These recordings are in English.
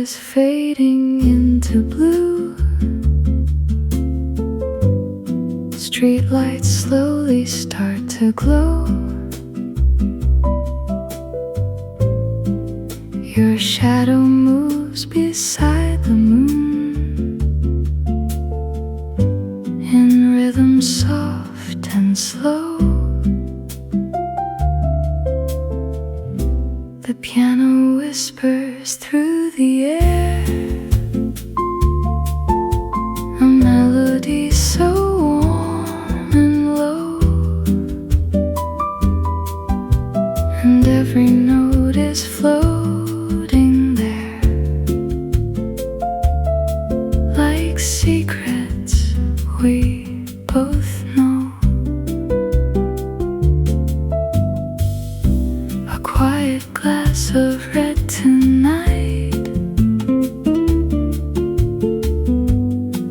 is fading into blue. Streetlights slowly start to glow. Your shadow moves beside the moon in rhythm soft and slow. The piano whispers through the air, a melody so warm and low, and every note is floating there like secrets we both know. A quiet glass of red tonight,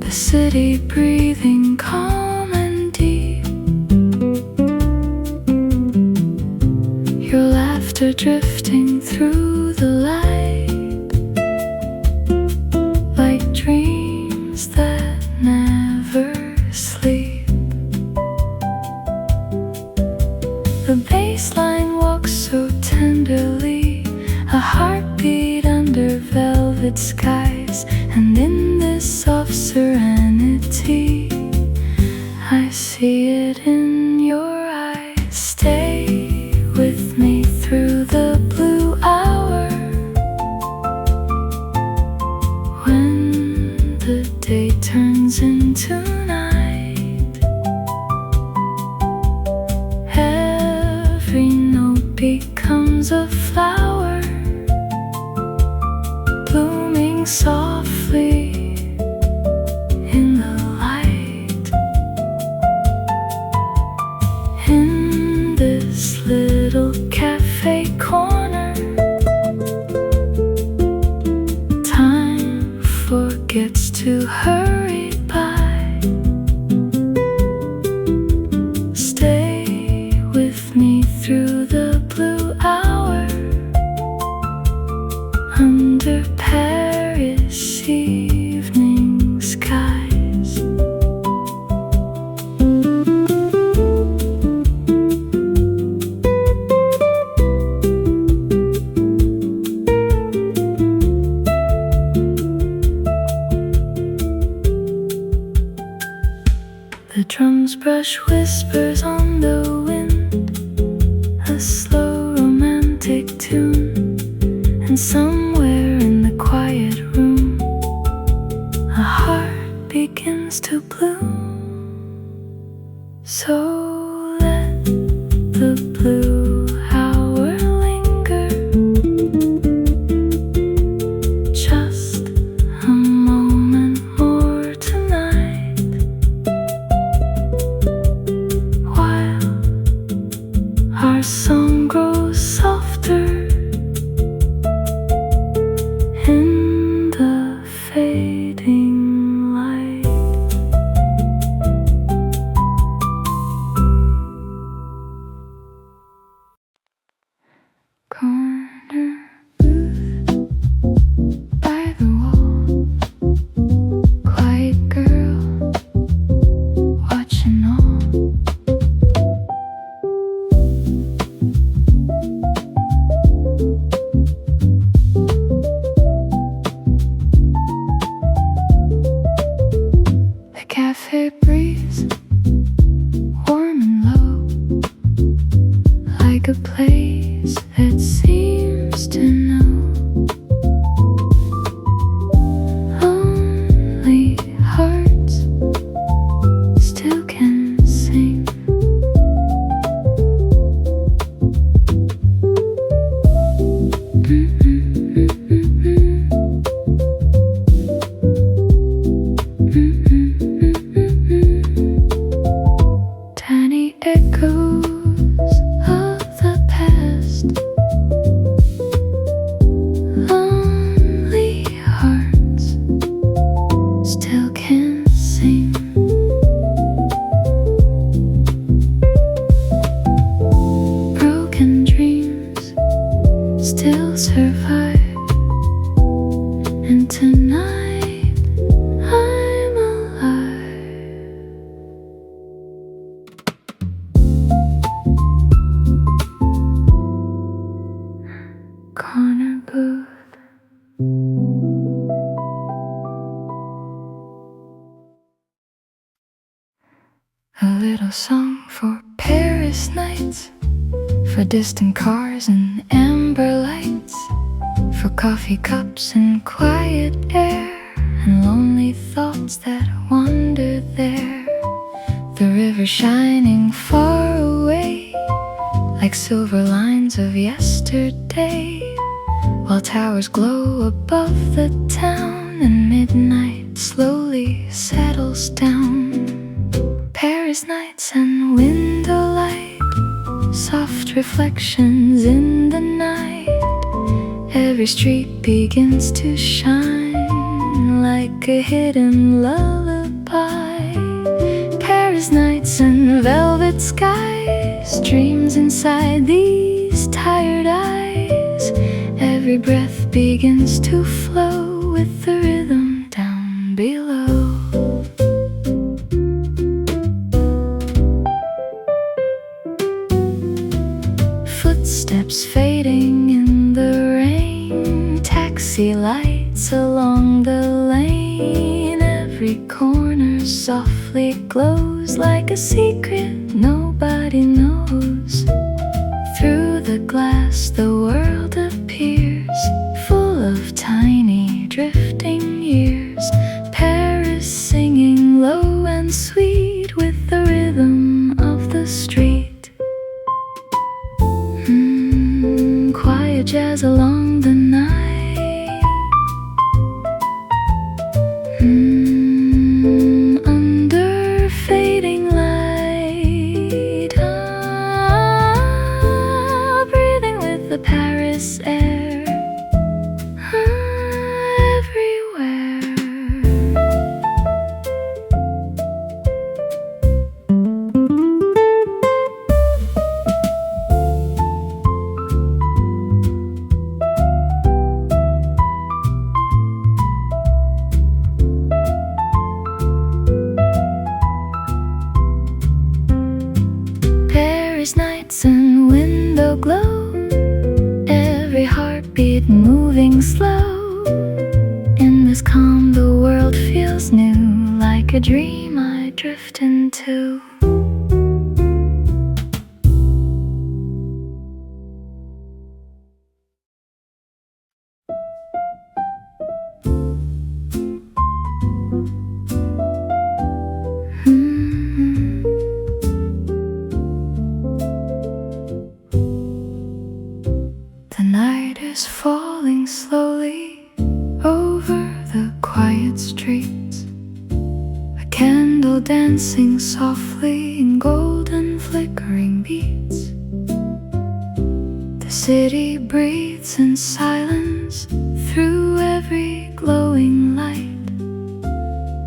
the city breathing calm and deep, your laughter drifting through the light like dreams that never sleep. The bass line walks so tenderly, a heartbeat under velvet skies, and in this soft serenity I see it in your eyes. Stay with me through the blue hour, when the day turns into night. Every note becomes a flower, blooming softly in the light. In this little cafe corner, time forgets to hurry by. Stay with me through the blue hour, under Paris evening skies. The drums brush whispers on the wind, a slow romantic tune, and somewhere in the quiet room a heart begins to bloom. So let the blue hour linger, just a moment more tonight, while our song grows softer in the fading light. and tonight I'm alive. Corner booth. A little song for Paris nights, for distant cars and amber lights, for coffee cups and quiet air, and lonely thoughts that wander there. The river shining far away, like silver lines of yesterday, while towers glow above the town, and midnight slowly settles down. Paris nights and window light, soft reflections in the night. Every street begins to shine like a hidden lullaby. Paris nights and velvet skies, dreams inside these tired eyes. Every breath begins to flow with the rhythm down below. Footsteps fading in the rain, taxi lights along the lane. Every corner softly glows like a secret nobody knows. Through the glass the world appears, full of tiny drifting years. Paris singing low and sweet with the rhythm of the street. Quiet jazz along the night. Under fading light, breathing with the Paris air, everywhere. Nights and window glow, every heartbeat moving slow. In this calm the world feels new, like a dream I drift into. Falling slowly over the quiet streets, a candle dancing softly in golden flickering beats. The city breathes in silence through every glowing light,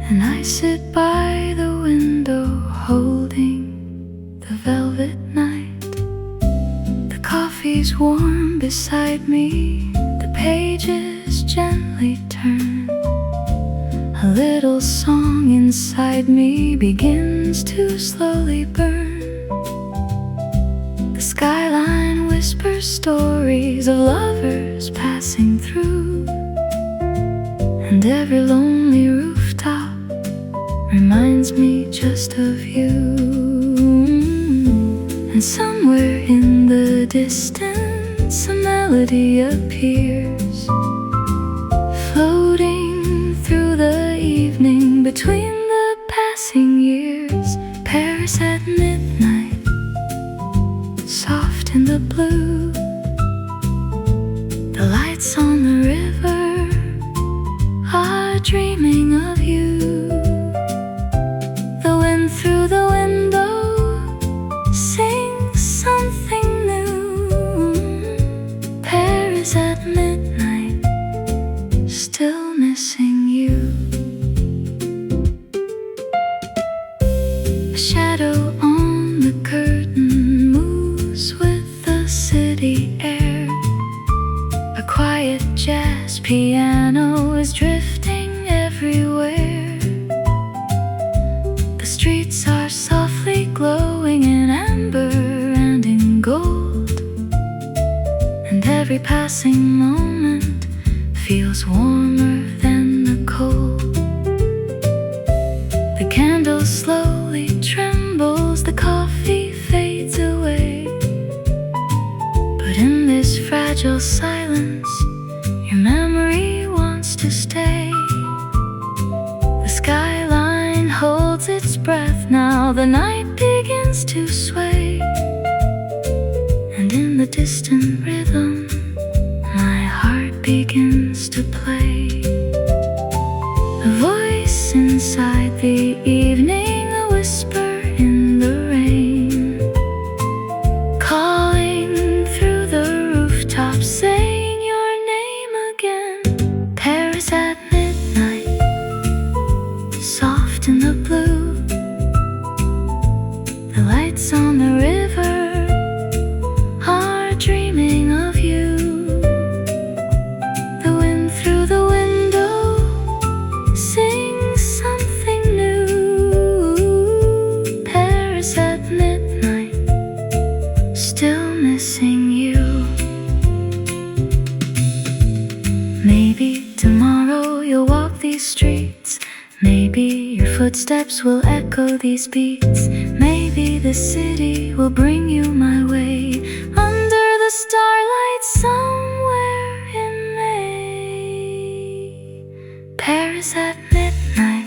and I sit by the window holding the velvet night. Coffee's warm beside me, the pages gently turn. A little song inside me begins to slowly burn. The skyline whispers stories of lovers passing through, and every lonely rooftop reminds me just of you. And somewhere in the distance a melody appears, floating through the evening between the passing years. Paris at midnight, soft in the blue, the lights on the river are dreaming of you. The wind through the window sings something new. Paris at midnight, still missing you. A shadow on the curtain moves with the city air. A quiet jazz piano is passing moment feels warmer than the cold. The candle slowly trembles, the coffee fades away. But in this fragile silence, your memory wants to stay. The skyline holds its breath now, the night begins to sway. And in the distant rhythm, my heart begins to play. A voice inside the evening, a whisper in the rain, calling through the rooftops, saying your name again. Paris at midnight, soft in the blue. The lights on the river are dreaming of you. The wind through the window sings something new. Paris at midnight, still missing you. Maybe tomorrow you'll walk these streets. Maybe your footsteps will echo these beats. Maybe the city will bring you my way. Under the starlight somewhere in May. Paris at midnight,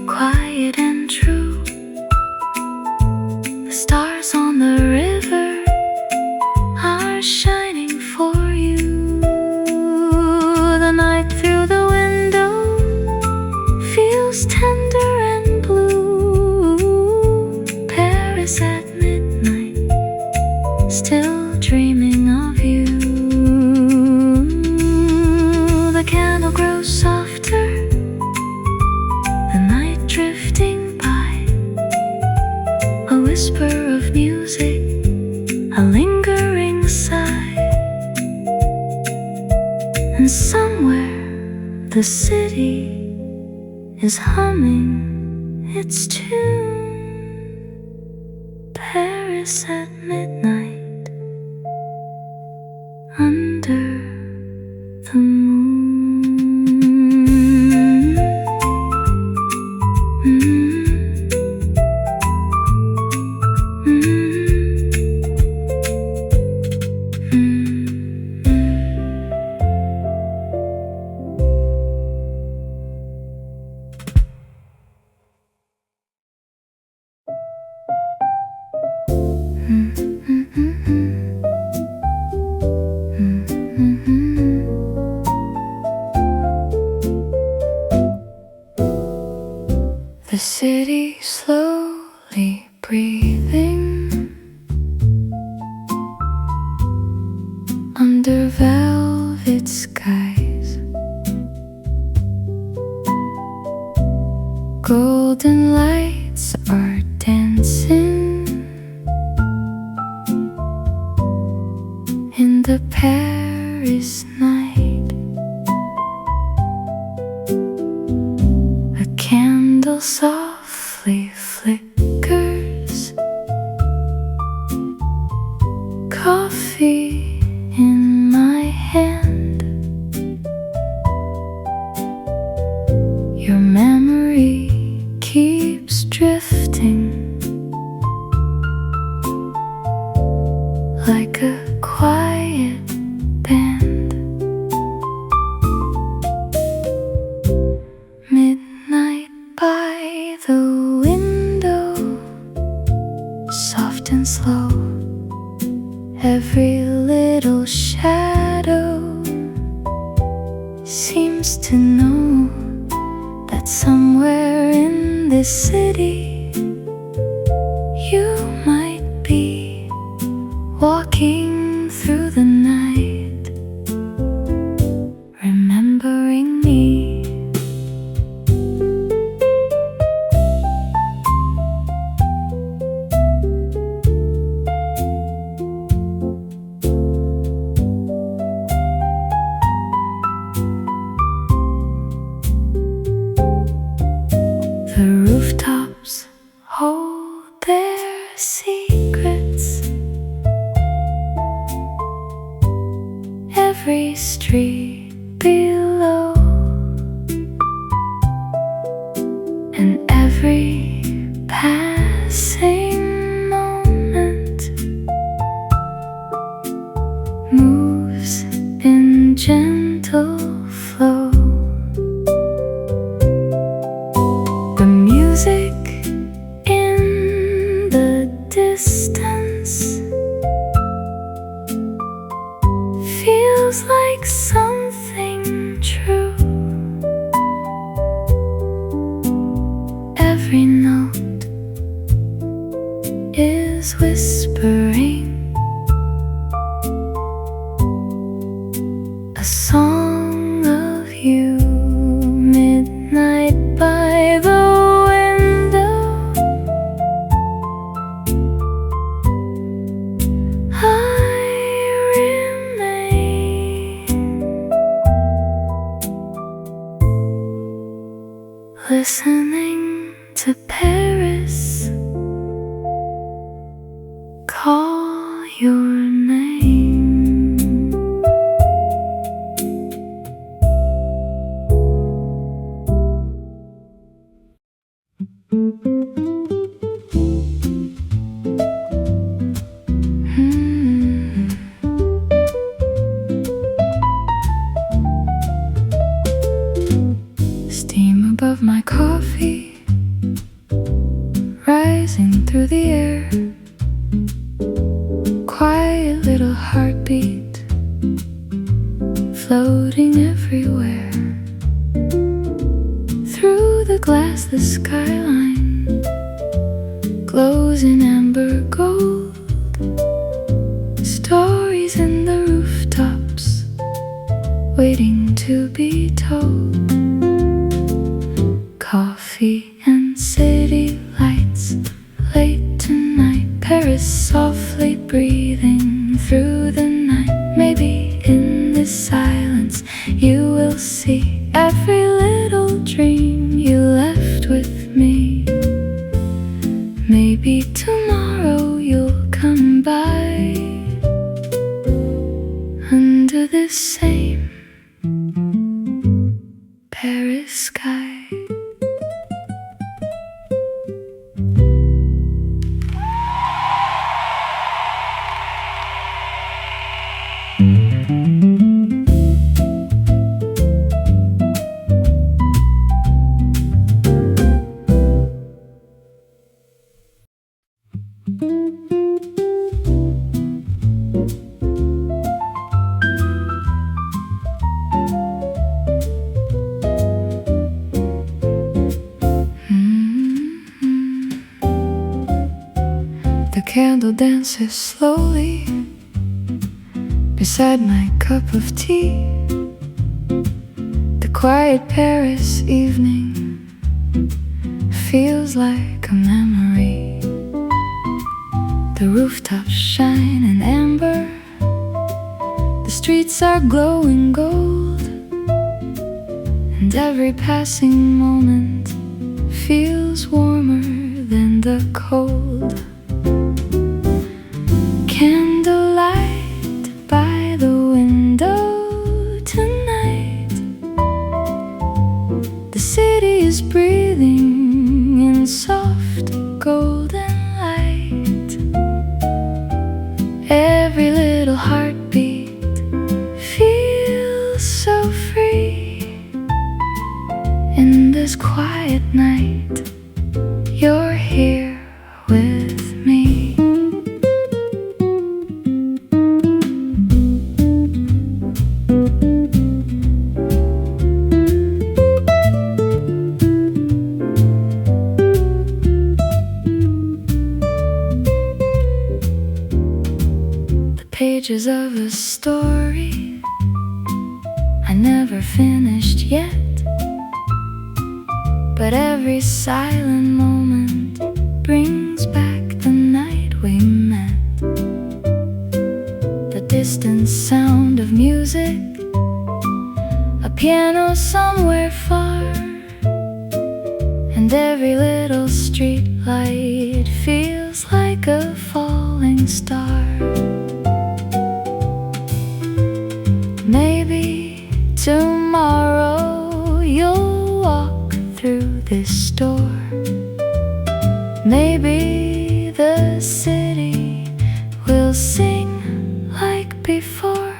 quiet and true. The stars on the river are shining for you. The night through the window feels tender and blue. Paris at midnight, still dreaming of you. The candle grows softer, the night drifting by. A whisper of music, a lingering sigh. And somewhere the city is humming its tune. Paris at midnight, under the moon. The city slowly breathing under velvet skies. Golden lights are dancing in the Paris night. A candle softly flickers, coffee in my hand. Your memory keeps drifting like a quiet band. Midnight by the window, soft and slow. Every little shadow seems to know that somewhere in this city you might be walking through the night, remembering me. The rooftops listening to Paris call your name. Steam above my coffee, rising through the air. Quiet little heartbeat, floating everywhere. Through the glass, the skyline glows in amber gold. Stories in the rooftops, waiting to be told. Coffee and city lights, late tonight. Paris softly breathing through the night. Maybe in this silence you will see every little dream you left with me. Maybe tomorrow you'll come by under this same Paris sky. The candle dances slowly beside my cup of tea. The quiet Paris evening feels like a memory. The rooftops shine in amber, the streets are glowing gold, and every passing moment feels warmer than the cold. Candlelight by the window tonight. The city is breathing in soft golden light. Every little heartbeat feels so free. In this quiet night, you're here with me. Pages of a story I never finished yet, but every silent moment brings back the night we met. The distant sound of music, a piano somewhere far, and every little street light feels like a falling star. Maybe tomorrow you'll walk through this door. Maybe the city will sing like before.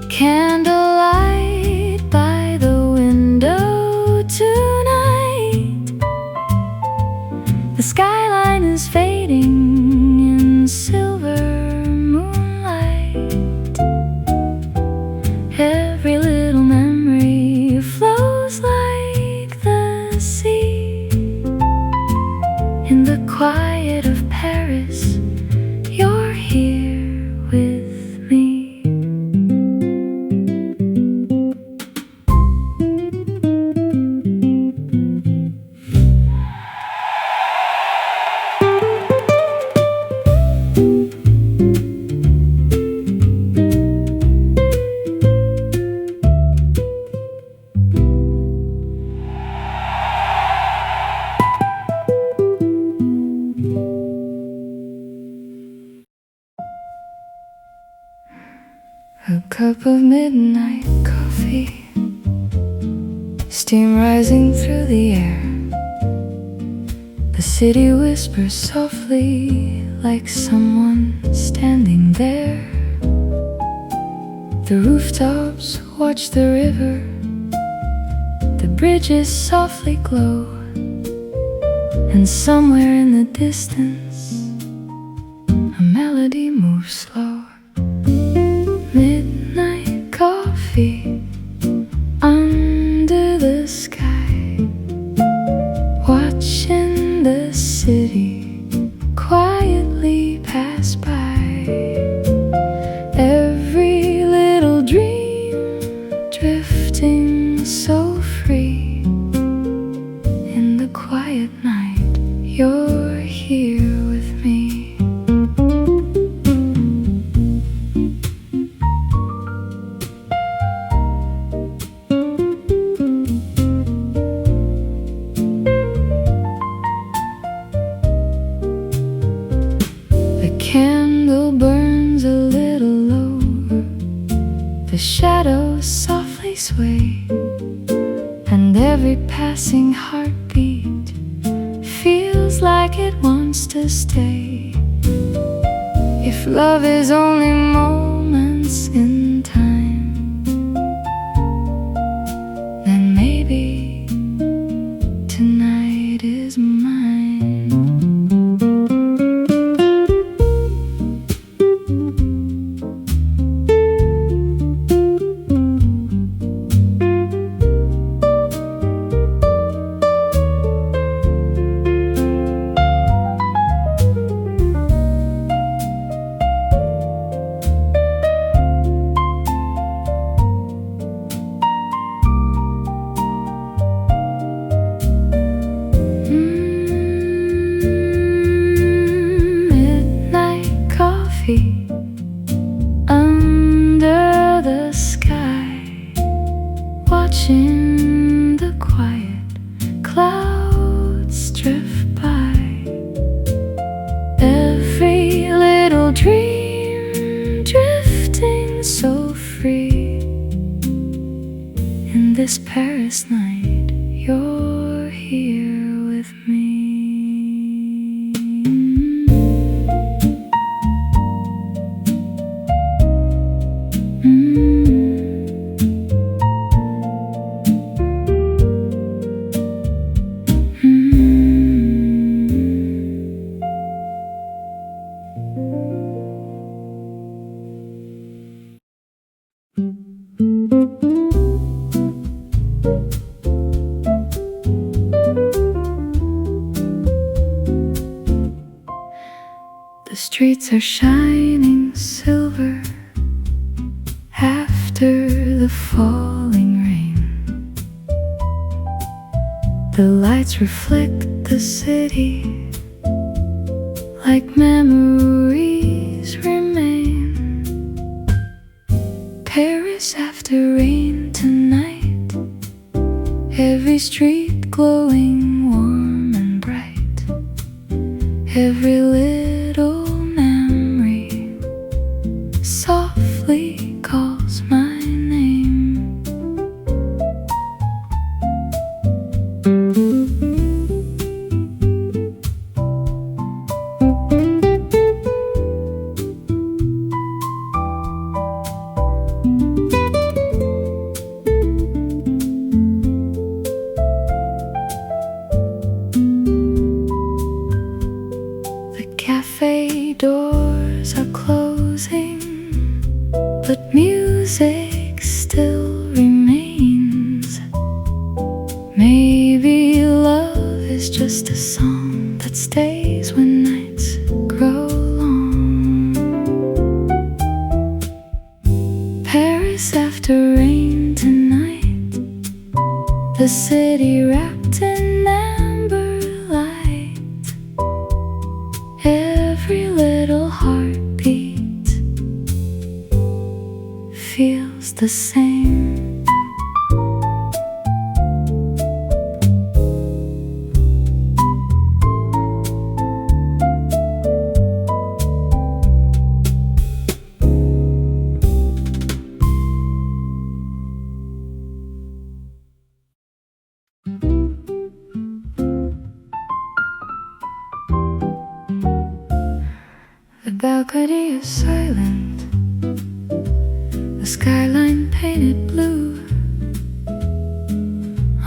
Candlelight by the window tonight. The skyline is fading in silver. Every little memory flows like cup of midnight coffee, steam rising through the air. The city whispers softly like someone standing there. The rooftops watch the river, the bridges softly glow, and somewhere in the distance a melody moves slow. Midnight coffee under the sky, watching the city quietly pass by. Every little dream drifting so free. In the quiet night, you're here with me. The candle burns a little low, the shadows softly sway, and every passing heartbeat feels like it wants to stay. If love is only moments in time, then maybe tonight is mine. Under the sky, watching the quiet clouds drift by. Every little dream drifting so free. In this Paris night, you're here with me. The streets are shining silver after the falling rain. The lights reflect the city like memories remain. Paris after rain tonight, every street glowing warm and bright. Every little memory softly calls my name. Cafe doors are closing, but music still remains. Maybe love is just a song that stays when nights grow long. Paris after rain tonight, the city wrapped in amber light. Every little heartbeat feels the same.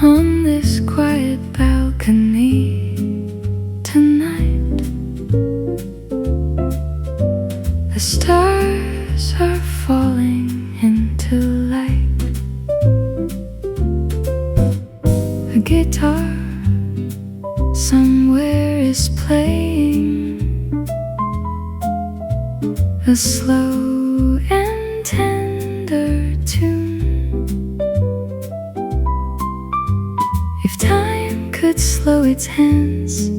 on this quiet balcony tonight. The stars are falling into light. A guitar somewhere is playing a slow and tender tune. If time could slow its hands,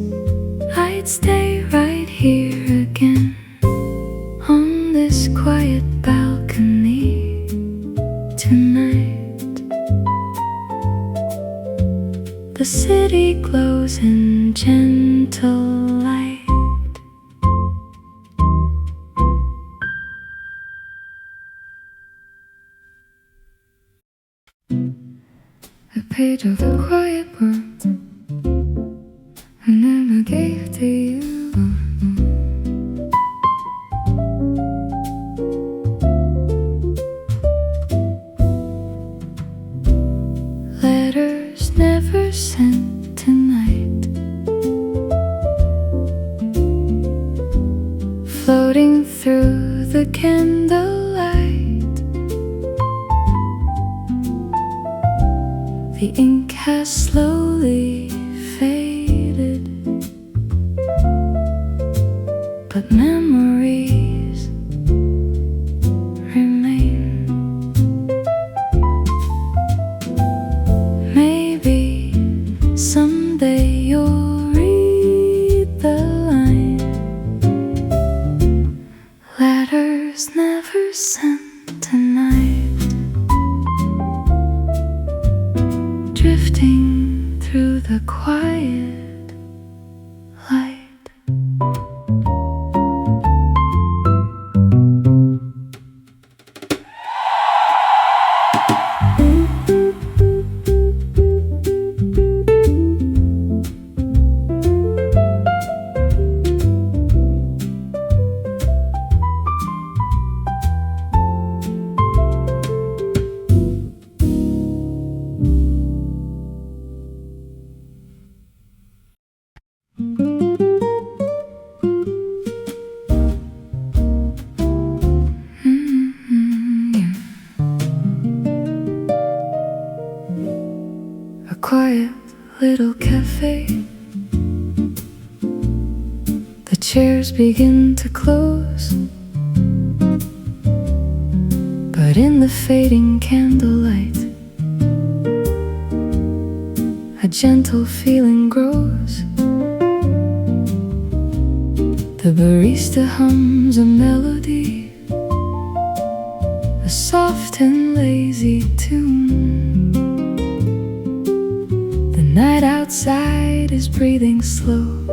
I'd stay right here again on this quiet balcony tonight. The city glows in gentle light. A page of a quiet book, and then I gave to you. Letters never sent tonight, floating through the candlelight. The ink has slowly faded, but memories remain. Maybe someday you'll read the line. Letters never sent tonight, drifting through the quiet light. A quiet little cafe. The chairs begin to close, but in the fading candlelight, a gentle feeling grows. The barista hums a melody, a soft and lazy tune. The night outside is breathing slow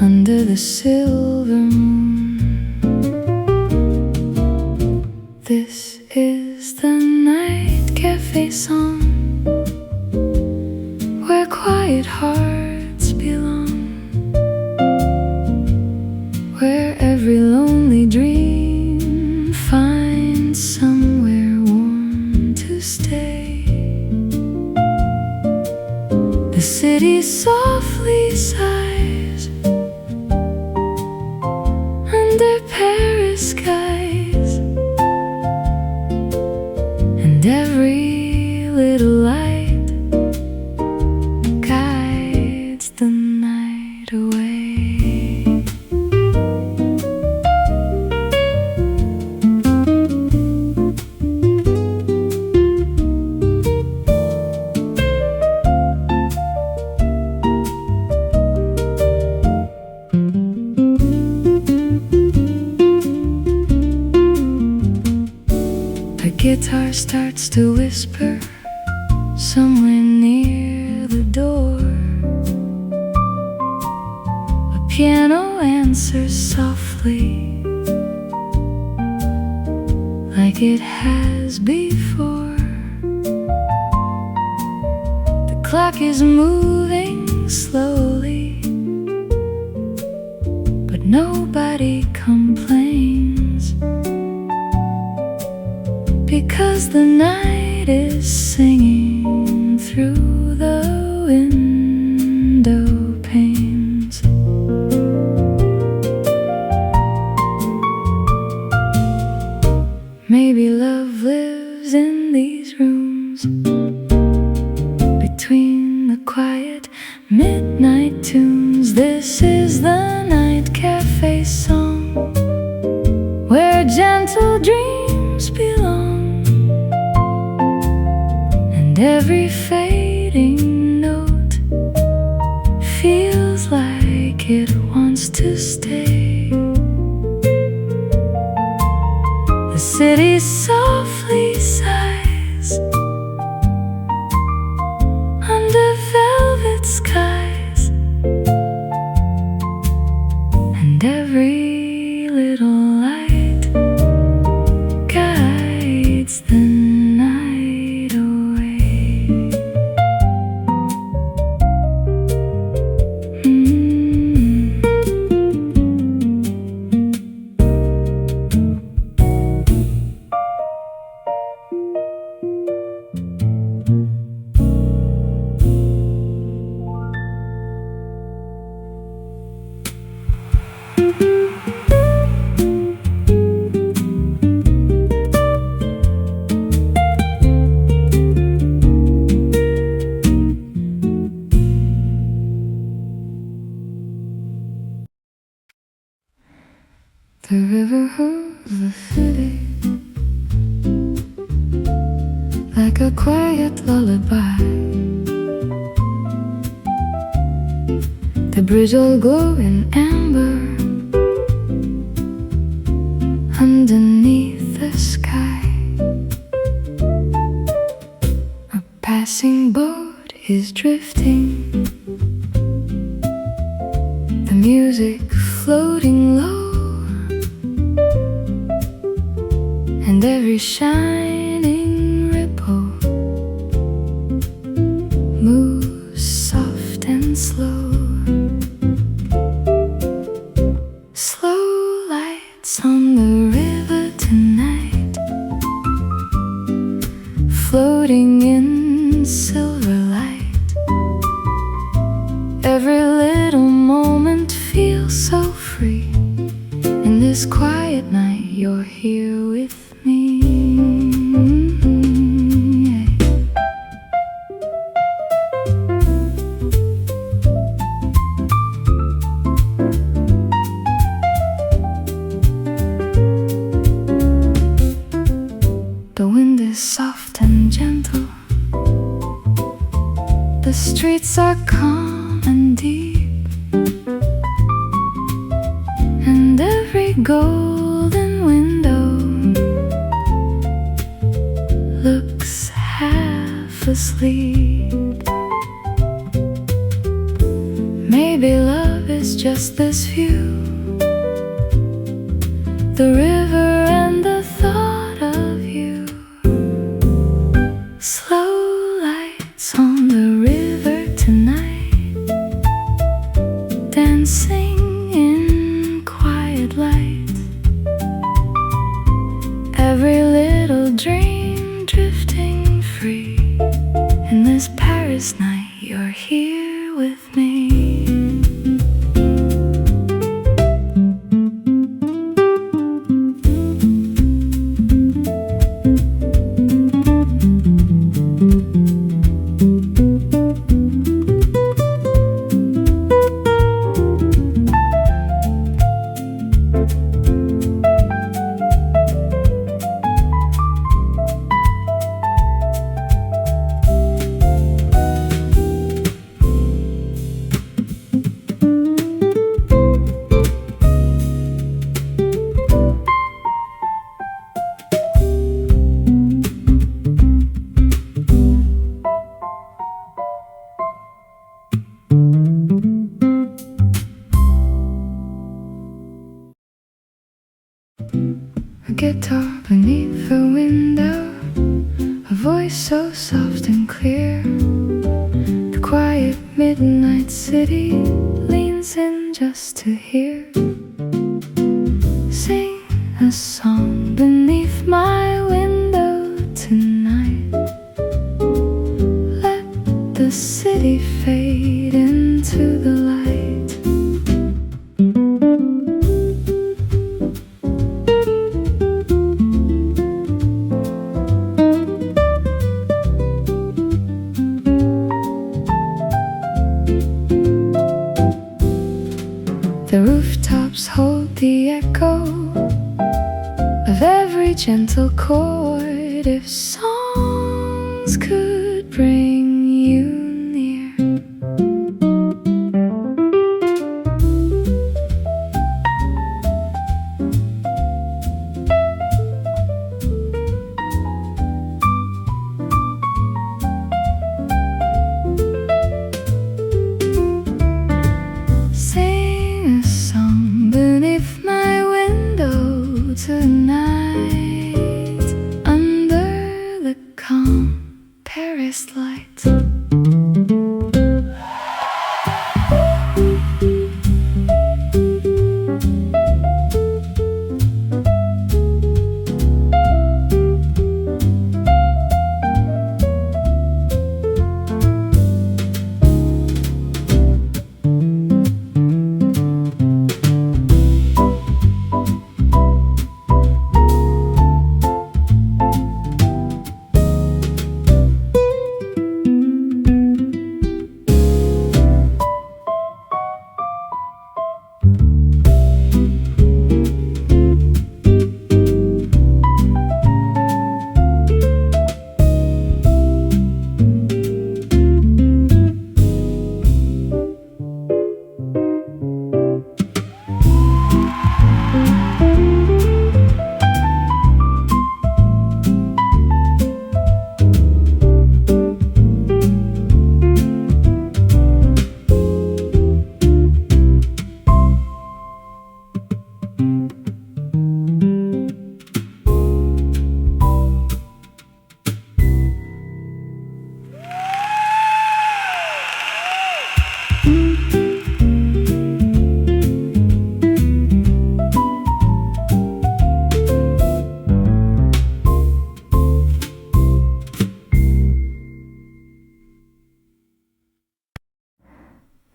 under the silver moon. This is the night cafe song, where quiet hearts belong, where every lonely dream finds somewhere warm to stay. The city softly sighs under Paris skies, and every little light guides the night away. The guitar starts to whisper somewhere near the door. A piano answers softly, like it has before. The clock is moving slowly, but nobody complains, because the night night is singing through the window panes. Maybe love lives in these rooms between the quiet midnight tunes. This is the night cafe song where gentle dreams belong, and every fading note feels like it wants to stay. The city softly sighs under velvet skies, and every little light guides the night away. The river hooves the city like a quiet lullaby. The bridge all glow in amber underneath the sky. A passing boat is drifting, the music floating low, and every shining ripple moves soft and slow. Slow lights on the river tonight, floating in silver light. Every little moment feels so free. In this quiet night, you're here with me. The wind is soft and gentle, the streets are calm and deep, and every golden window looks half asleep. Maybe love is just this view, the river and the thought of you. Slow lights on the river tonight, dancing in quiet light. Every little dream drifting free. In this Paris night, you're here with me. A guitar beneath the window, a voice so soft and clear. The quiet midnight city leans in just to hear. Sing a song beneath my window tonight. gentle chord. If songs could bring you near, sing a song beneath my window tonight, under the calm Paris lights.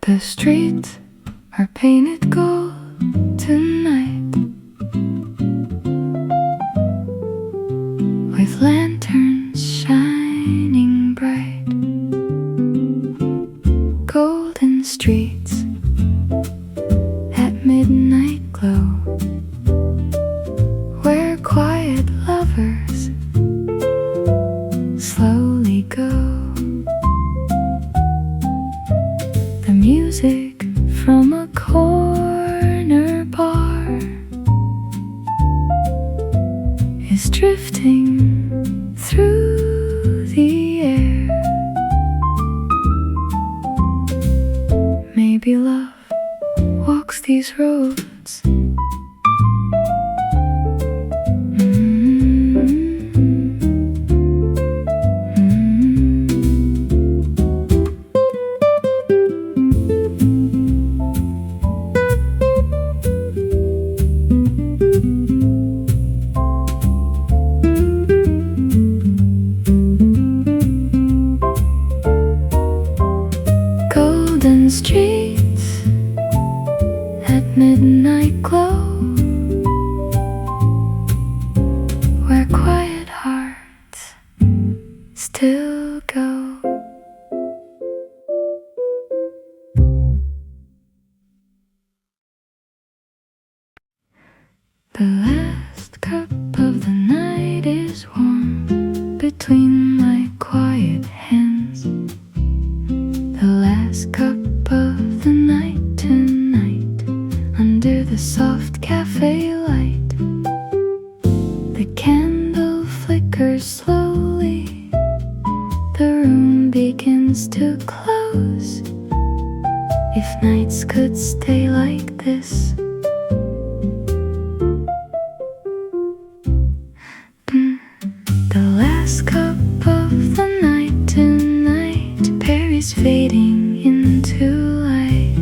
The streets are painted gold tonight, with lanterns shining bright. Golden streets at midnight glow, where quiet lovers slowly go. The music from a corner bar is drifting through the air. Maybe love walks these roads. Golden streets at midnight glow, where quiet hearts still go. The last cup of the night is warm between my quiet hands. The last cup of the night tonight, under the soft cafe light. The candle flickers slowly, the room begins to close. If nights could stay like this, the last cup of the night tonight, Paris fading into light.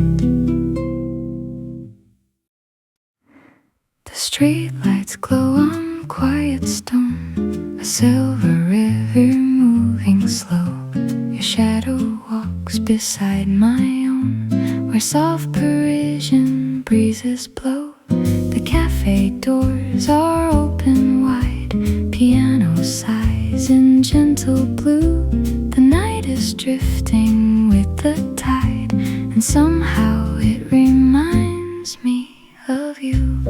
The streetlights glow on quiet stone, a silver river moving slow. Your shadow walks beside my own, where soft Parisian breezes blow. The cafe doors are open wide, piano sighs in gentle blue. The night is drifting with the tide, and somehow it reminds me of you.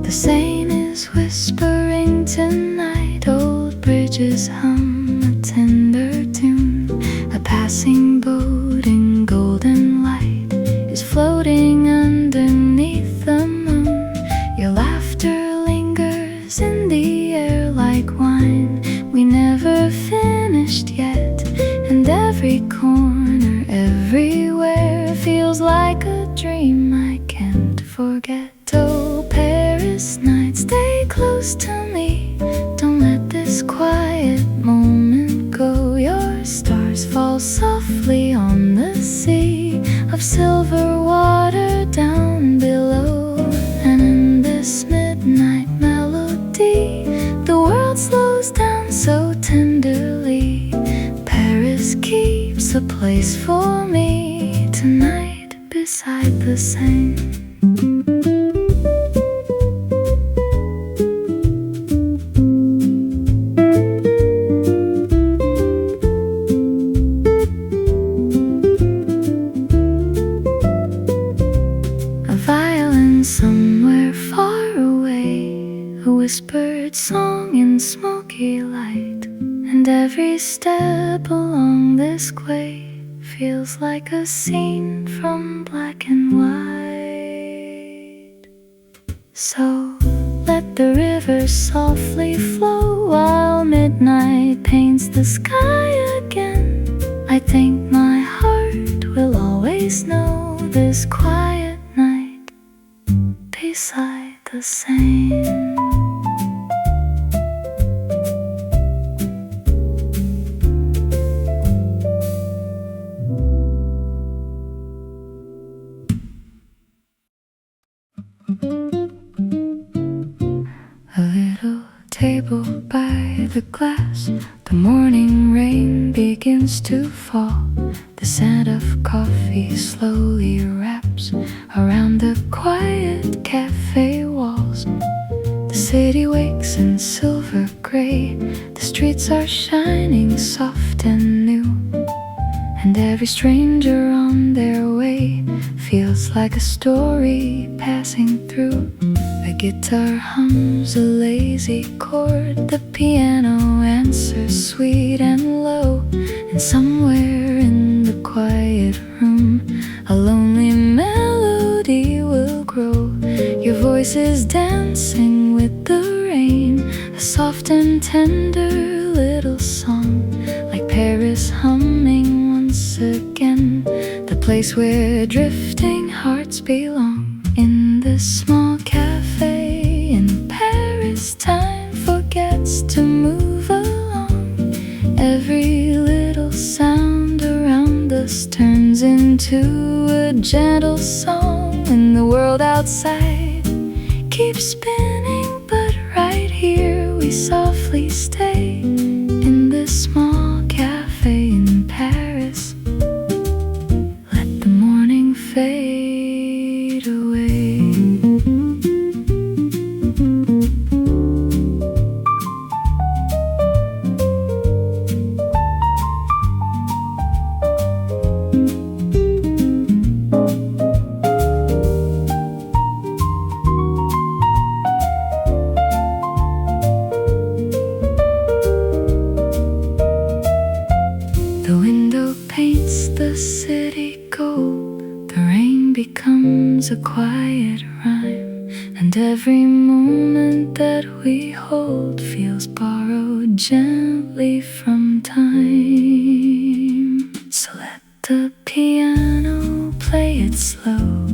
The bridges hum a tender tune. A passing boat in golden light is floating underneath the moon. Your laughter lingers in the air like wine. We never finished yet, and every corner, everywhere feels like a dream I can't forget. Oh, Paris night, stay close to me. Don't let this quiet moment go. Your stars fall softly on the sea of silver water down below. And in this midnight melody, the world slows down so tenderly. Paris keeps a place for me tonight beside the Seine. Somewhere far away, a whispered song in smoky light, and every step along this quay feels like a scene from black and white. So let the river softly flow while midnight paints the sky again. I think my heart will always know this quiet night beside the Seine. A little table by the glass, the morning rain begins to fall. The scent of coffee slowly wraps around the quiet cafe walls. The city wakes in silver gray, the streets are shining soft and new, and every stranger on their way feels like a story passing through. The guitar hums a lazy chord, the piano answers sweet and low, and somewhere in the quiet room a lonely melody will grow. Your voice is dancing with the rain, a soft and tender little song, like Paris humming once again, the place where drifting hearts belong. In this small cafe in Paris, time forgets to move along. Every little sound around us turns into a gentle song, and the world outside keeps spinning, but right here we softly stay. In this small cafe in Paris, let the morning fade away. The window paints the city gold, the rain becomes a quiet rhyme, and every moment that we hold feels borrowed gently from time. So let the piano play it slow,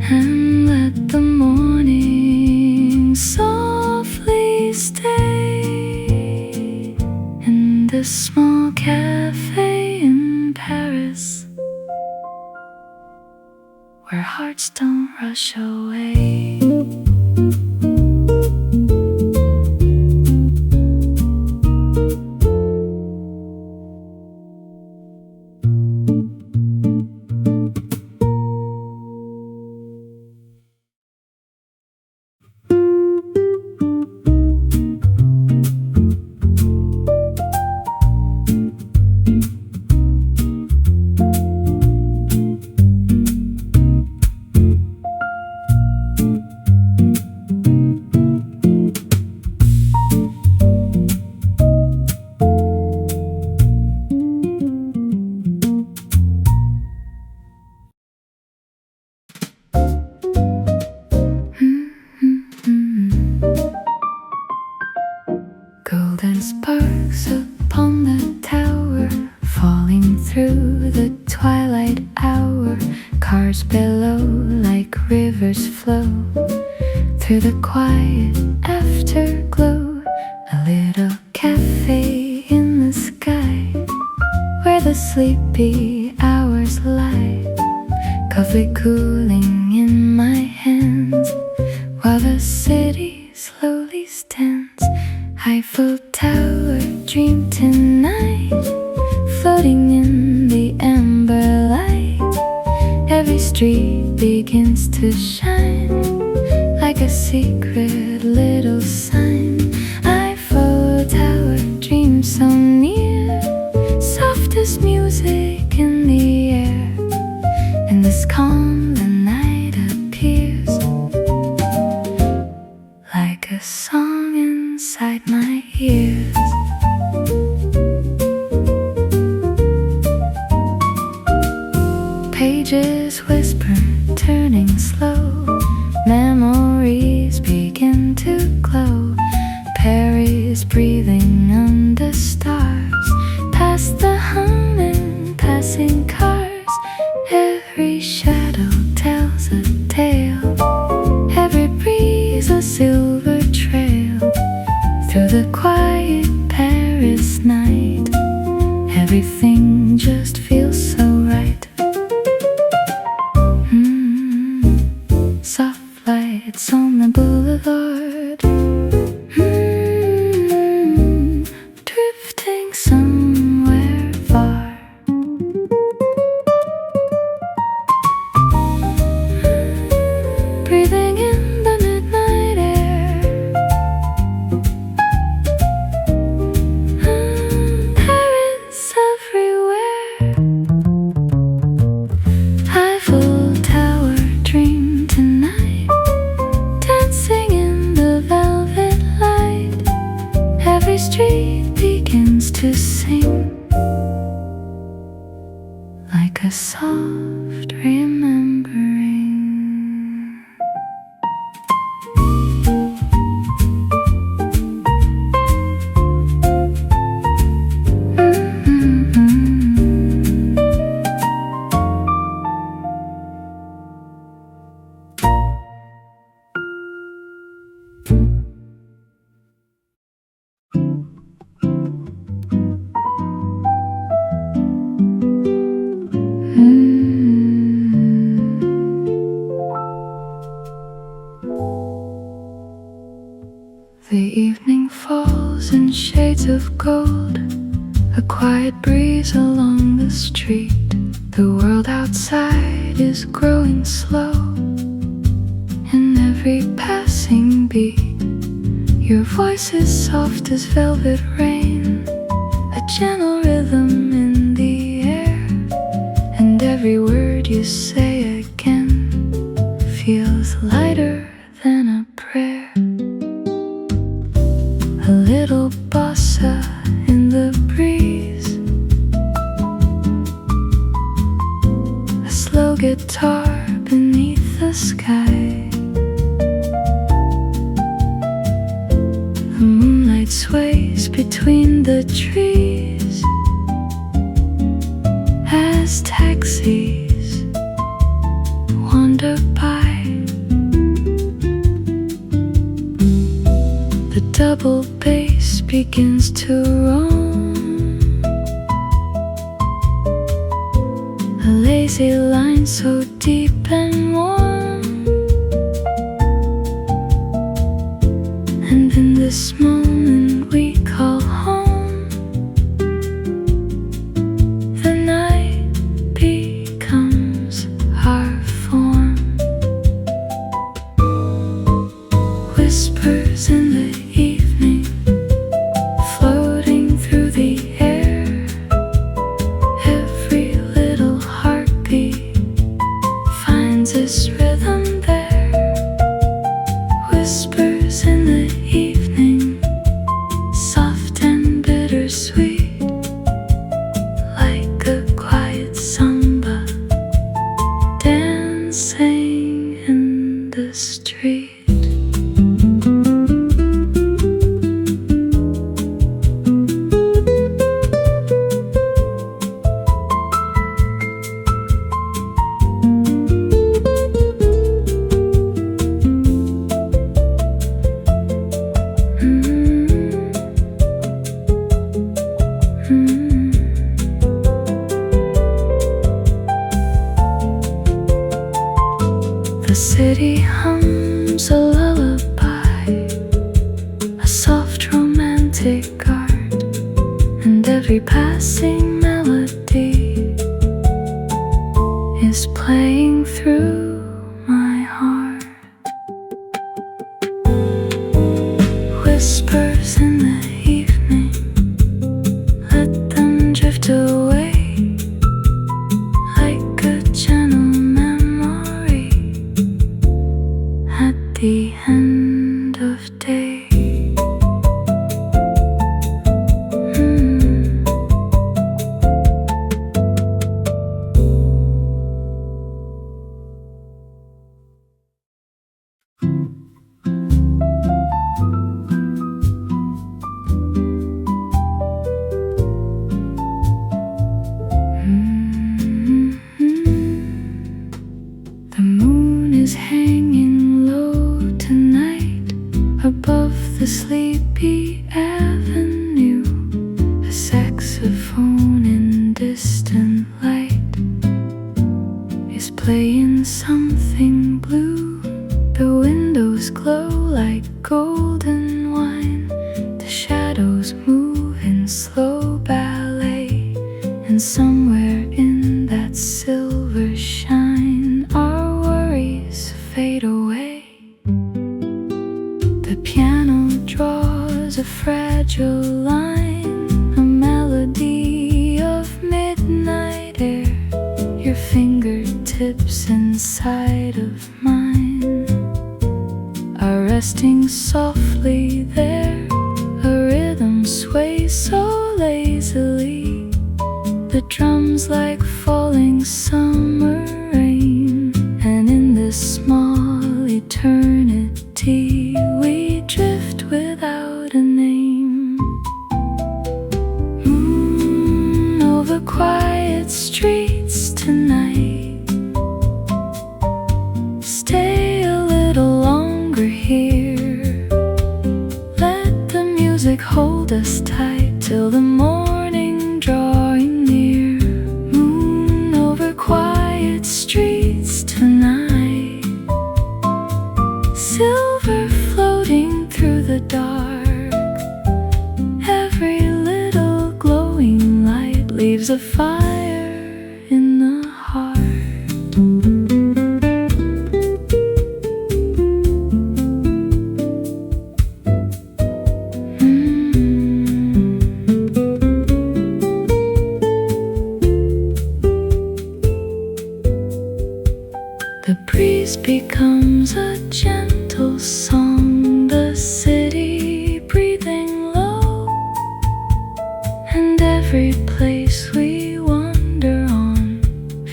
and let the morning softly stay. In this small cafe in Paris, where hearts don't rush away. quiet afterglow, a little cafe in the sky where the sleepy hours lie, coffee cooling in my hands while the city slowly stands. Eiffel Tower dream tonight, floating in the amber light. Every street begins to shine like a secret little sign. Eiffel Tower dream so near, softest music in the air. In this calm the night appears like a song inside my ears. Pages whisper, turning slow. Memories begin to glow. Paris breathing under stars, past the humming passing cars. Every shadow tells a tale, every breeze a silver trail. Through the quiet Paris night, everything just feels so right. Soft lights on the boulevard, drifting somewhere far. Breathing in the midnight air. Paris everywhere. Eiffel Tower dream tonight, dancing in the velvet light. Every street begins to sing like a soft remembering. The evening falls in shades of gold, a quiet breeze along the street. The world outside is growing slow, in every passing beat. Your voice is soft as velvet rain, a gentle rhythm in the air. And every word you say again feels lighter than a prayer. A little bossa in the breeze, a slow guitar beneath the sky. The moonlight sways between the trees as taxis wander by. The double bass begins to roam, a lazy line so deep and warm. And in this moment we call home, the night becomes our form. Whispers in the evening, floating through the air. Every little heartbeat finds its rhythm there. Whispers in the evening, soft and bittersweet, like a quiet samba dancing in the street. Every passing melody is playing through my heart. Whispers in the evening, let them drift away like a gentle memory at the end of day. The moon is hanging low tonight above the sleepy avenue. A saxophone in distant light is playing something blue. The windows glow like golden wine. The shadows move in slow ballet, and somewhere in that silver shine our worries fade away. The piano draws a fragile line, a melody of midnight air. Your fingertips inside of mine are resting softly there. A rhythm sways so lazily, the drums like falling summer rain. And in this small eternity we drift without a name. Moon over quiet streets tonight, stay a little longer here. Let the music hold us tight till the morning drawing near. Moon over quiet streets tonight, silver floating through the dark. Every little glowing light leaves a fire in the heart. The breeze becomes a gentle song, the city breathing low, and every place we wander on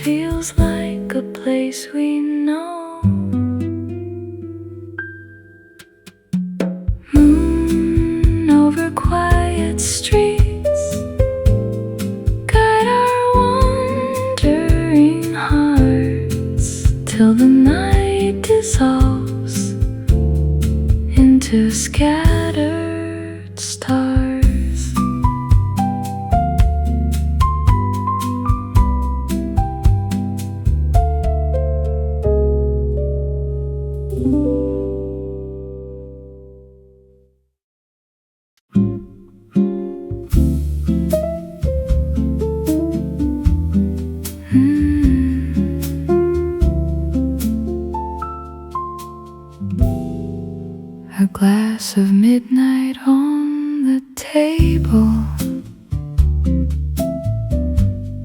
feels like a place we know. Moon over quiet streets, guide our wandering hearts till the night dissolves into scattered stars. A glass of midnight on the table.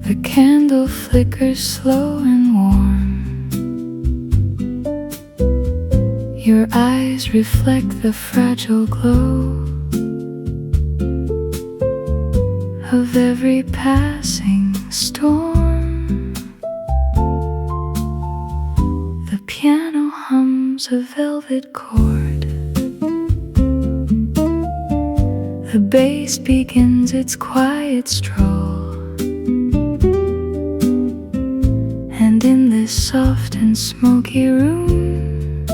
The candle flickers slow and warm. Your eyes reflect the fragile glow of every passing storm. The piano hums a velvet chord. The bass begins its quiet stroll, and in this soft and smoky room,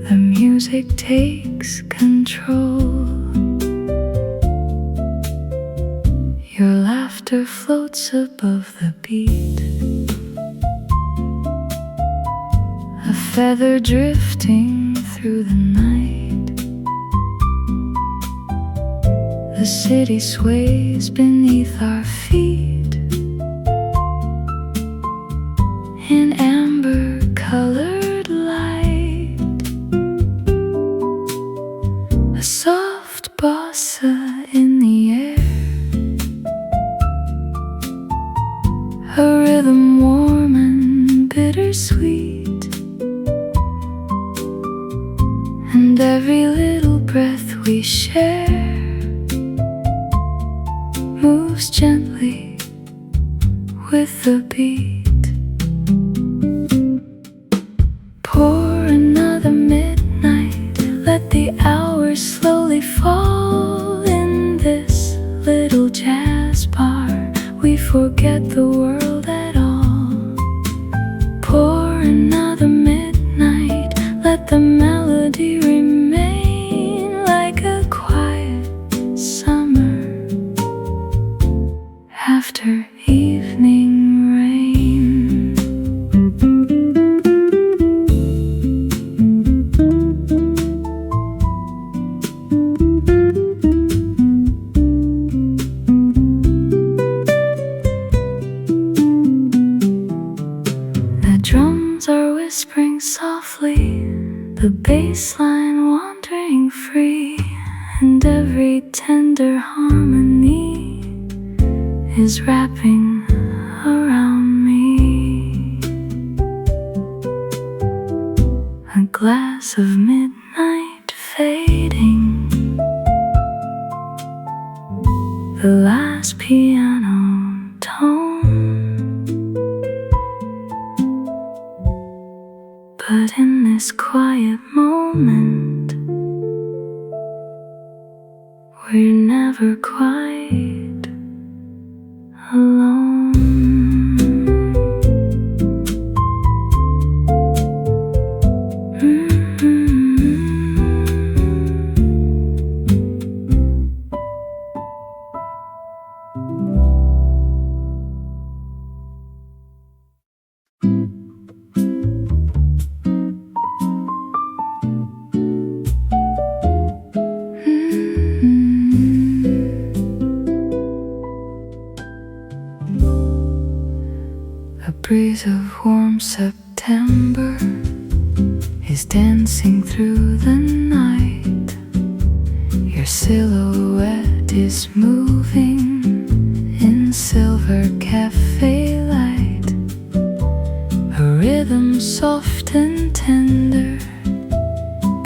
the music takes control. Your laughter floats above the beat, a feather drifting through the night. The city sways beneath our feet in amber-colored light. A soft bossa in the air, a rhythm warm and bittersweet, and every little breath we share moves gently with the beat. Pour another midnight, let the hours slowly fall. In this little jazz bar, we forget the world at all. Pour another midnight, let the melody remain like a quiet summer after evening rain. The drums are whispering softly, the bass line wandering free, and every tender harmony is wrapping around me. A glass of midnight fading, the last piano tone. But in this quiet moment, we're never quite alone. A breeze of warm September is dancing through the night. Your silhouette is moving in silver cafe light. A rhythm soft and tender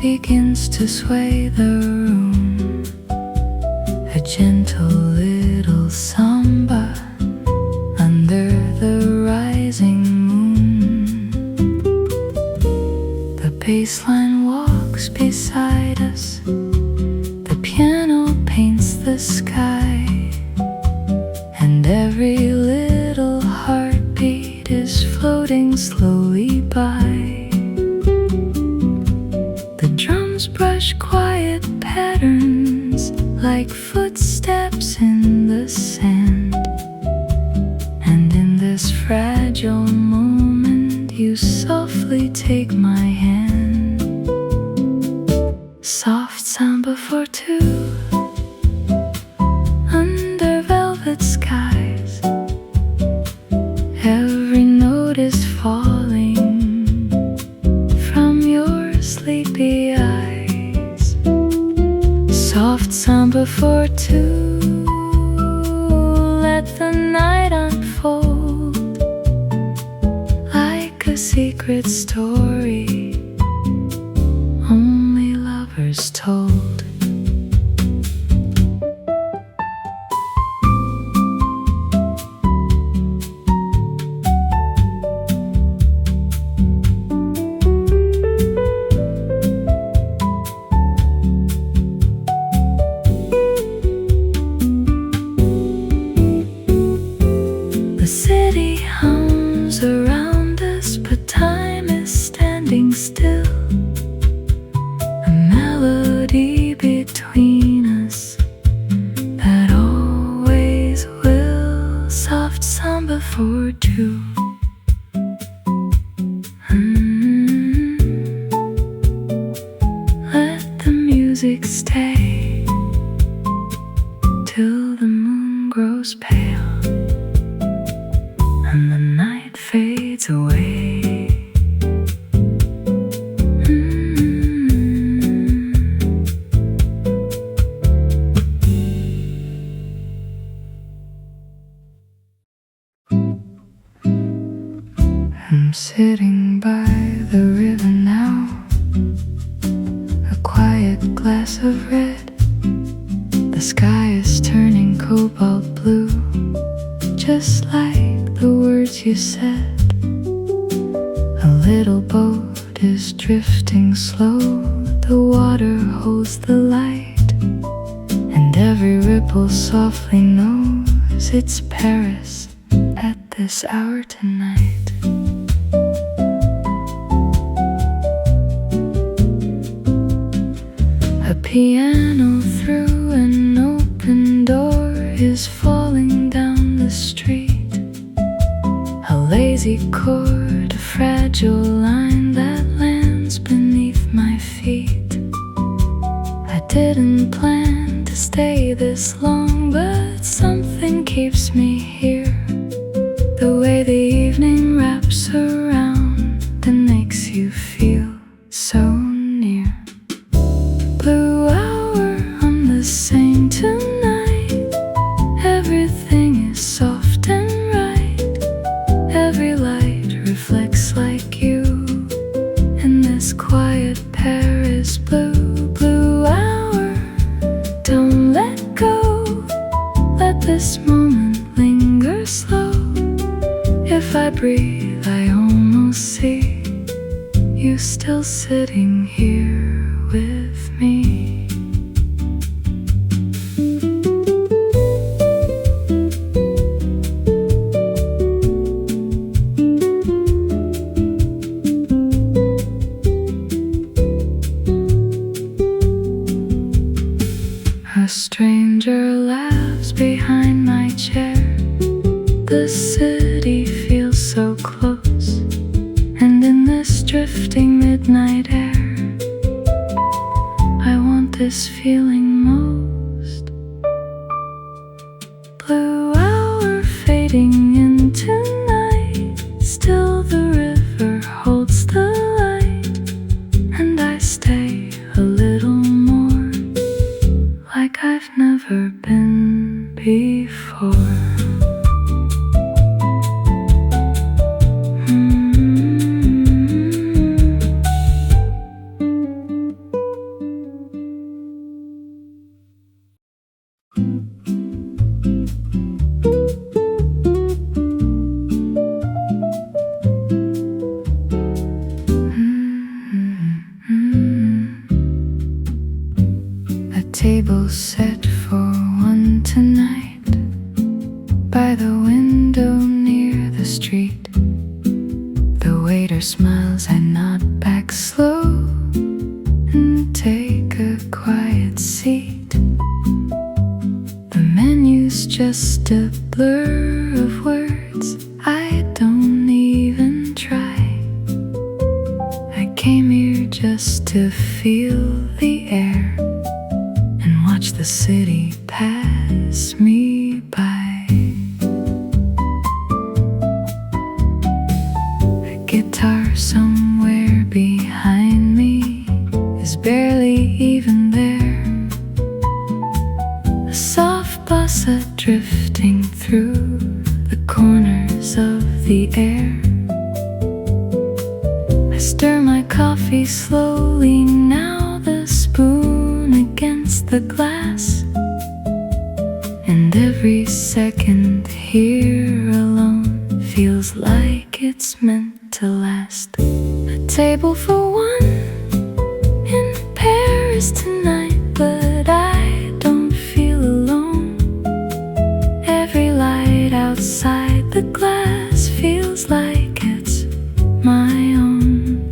begins to sway the room. A gentle little samba under the rising moon. The bassline walks beside us, the piano paints the sky, and every little heartbeat is floating slowly by. The drums brush quiet patterns like footsteps in the sand, and in this fragile moment you softly take my hand. Soft samba for two under velvet skies. Every note is falling from your sleepy eyes. Soft samba for two, let the night unfold like a secret story only lovers told. The city hums around us, but time is standing still. A melody between us that always will. Soft samba for two. Let the music stay. grows pale and the night fades away. I'm sitting by the river now, a quiet glass of red. The sky is turning cobalt blue, just like the words you said. A little boat is drifting slow, the water holds the light, and every ripple softly knows it's Paris at this hour tonight. A piano through an open door is falling down the street. A lazy chord, a fragile line that lands beneath my feet. I didn't plan to stay this long, but something keeps me here. The way the evening wraps around and makes you feel so near. Blue hour on the Seine tonight. Everything is soft and right. Every light reflects like you in this quiet Paris blue. Blue hour, don't let go. Let this moment linger slow. If I breathe, I almost see you still sitting here with me. A stranger laughs behind my chair. The city feels so close, and in this drifting midnight air, I want this feeling most. Blue hour fading into night. Still the river holds the light, and I stay a little more, like I've never been before. Table set for one tonight, by the window near the street. The waiter smiles, I nod back slow and take a quiet seat. The menu's just a blur of words, I don't even try. I came here just to feel the air, watch the city pass me by. A guitar somewhere behind me is barely even there. A soft bossa drifting through the corners of the air. I stir my coffee slowly now, the spoon against the glass, and every second here alone feels like it's meant to last. A table for one in Paris tonight, but I don't feel alone. Every light outside the glass feels like it's my own.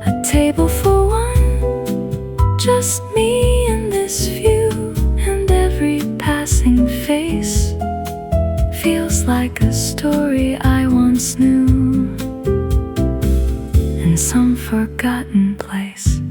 A table for one, just me and this view, and every passing face feels like a story I once knew in some forgotten place.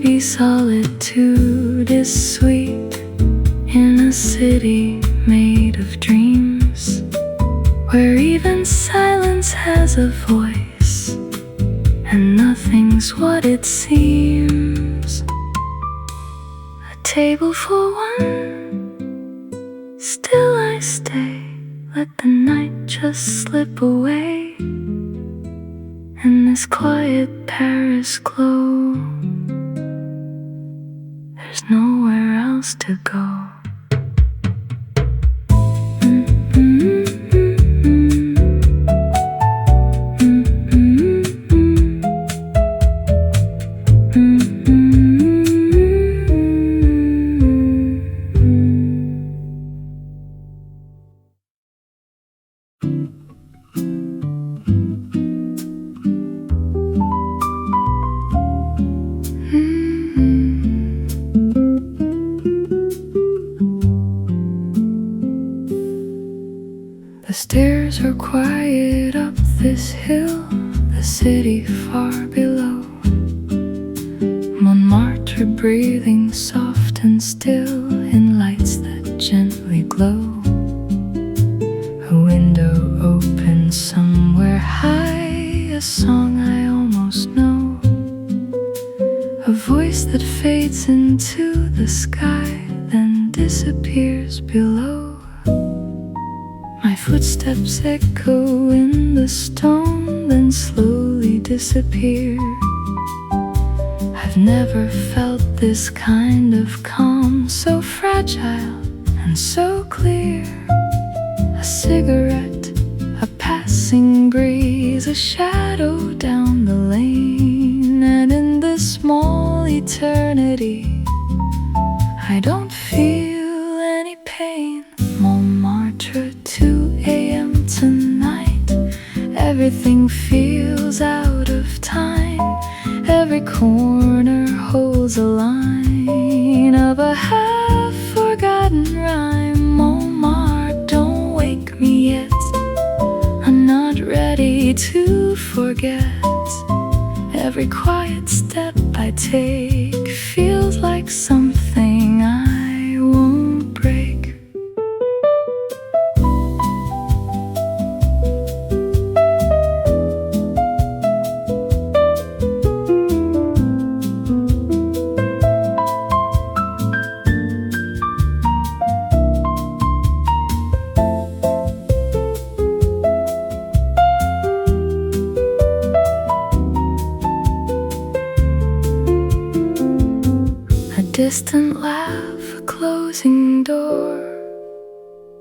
Maybe solitude is sweet in a city made of dreams, where even silence has a voice and nothing's what it seems. A table for one, still I stay, let the night just slip away, in this quiet Paris glow. There's nowhere else to go. The stairs are quiet up this hill, the city far below. Montmartre breathing soft and still in lights that gently glow. A window open somewhere high, a song I almost know. A voice that fades into the sky, then disappears below. My footsteps echo in the stone, then slowly disappear. I've never felt this kind of calm, so fragile and so clear. A cigarette, a passing breeze, a shadow down the lane, and in this small eternity, I don't feel any pain. Montmartre, 2 a.m. tonight, everything feels out of time. Every corner holds a line of a half-forgotten rhyme. Montmartre, don't wake me yet, I'm not ready to forget. Every quiet step I take feels like something I won't break. Distant laugh, a closing door.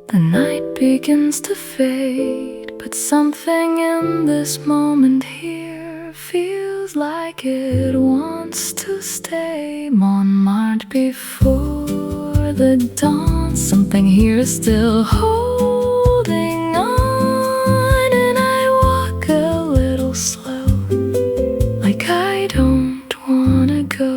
The night begins to fade, but something in this moment here feels like it wants to stay. Montmartre before the dawn, something here is still holding on, and I walk a little slow, like I don't wanna go.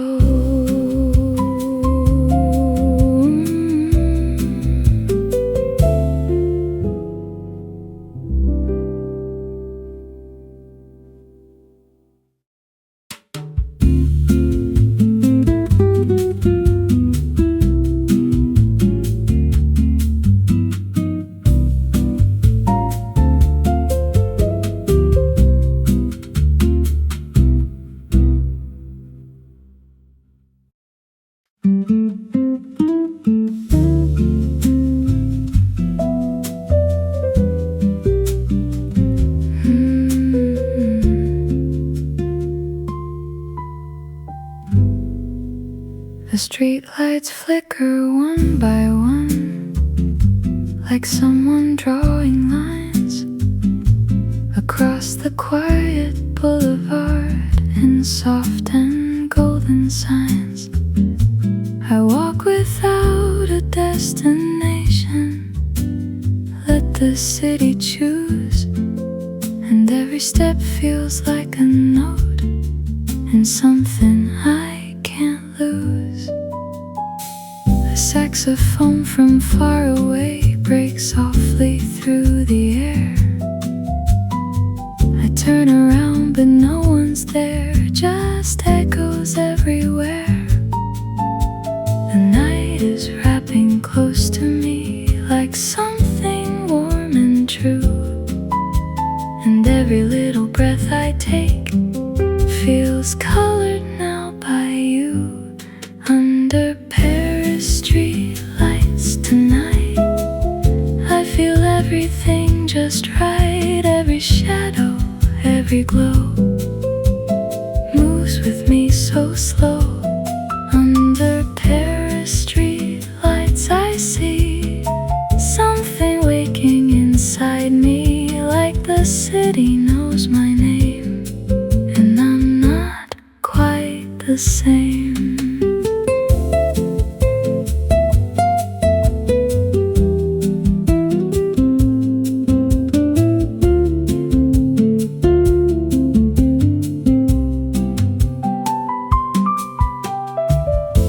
The streetlights flicker one by one, like someone drawing lines across the quiet boulevard in soft and golden signs. I walk without a destination, let the city choose, and every step feels like a note and something I can't lose. A saxophone from far away breaks softly through the air. I turn around but no one's there, just echoes everywhere. the same.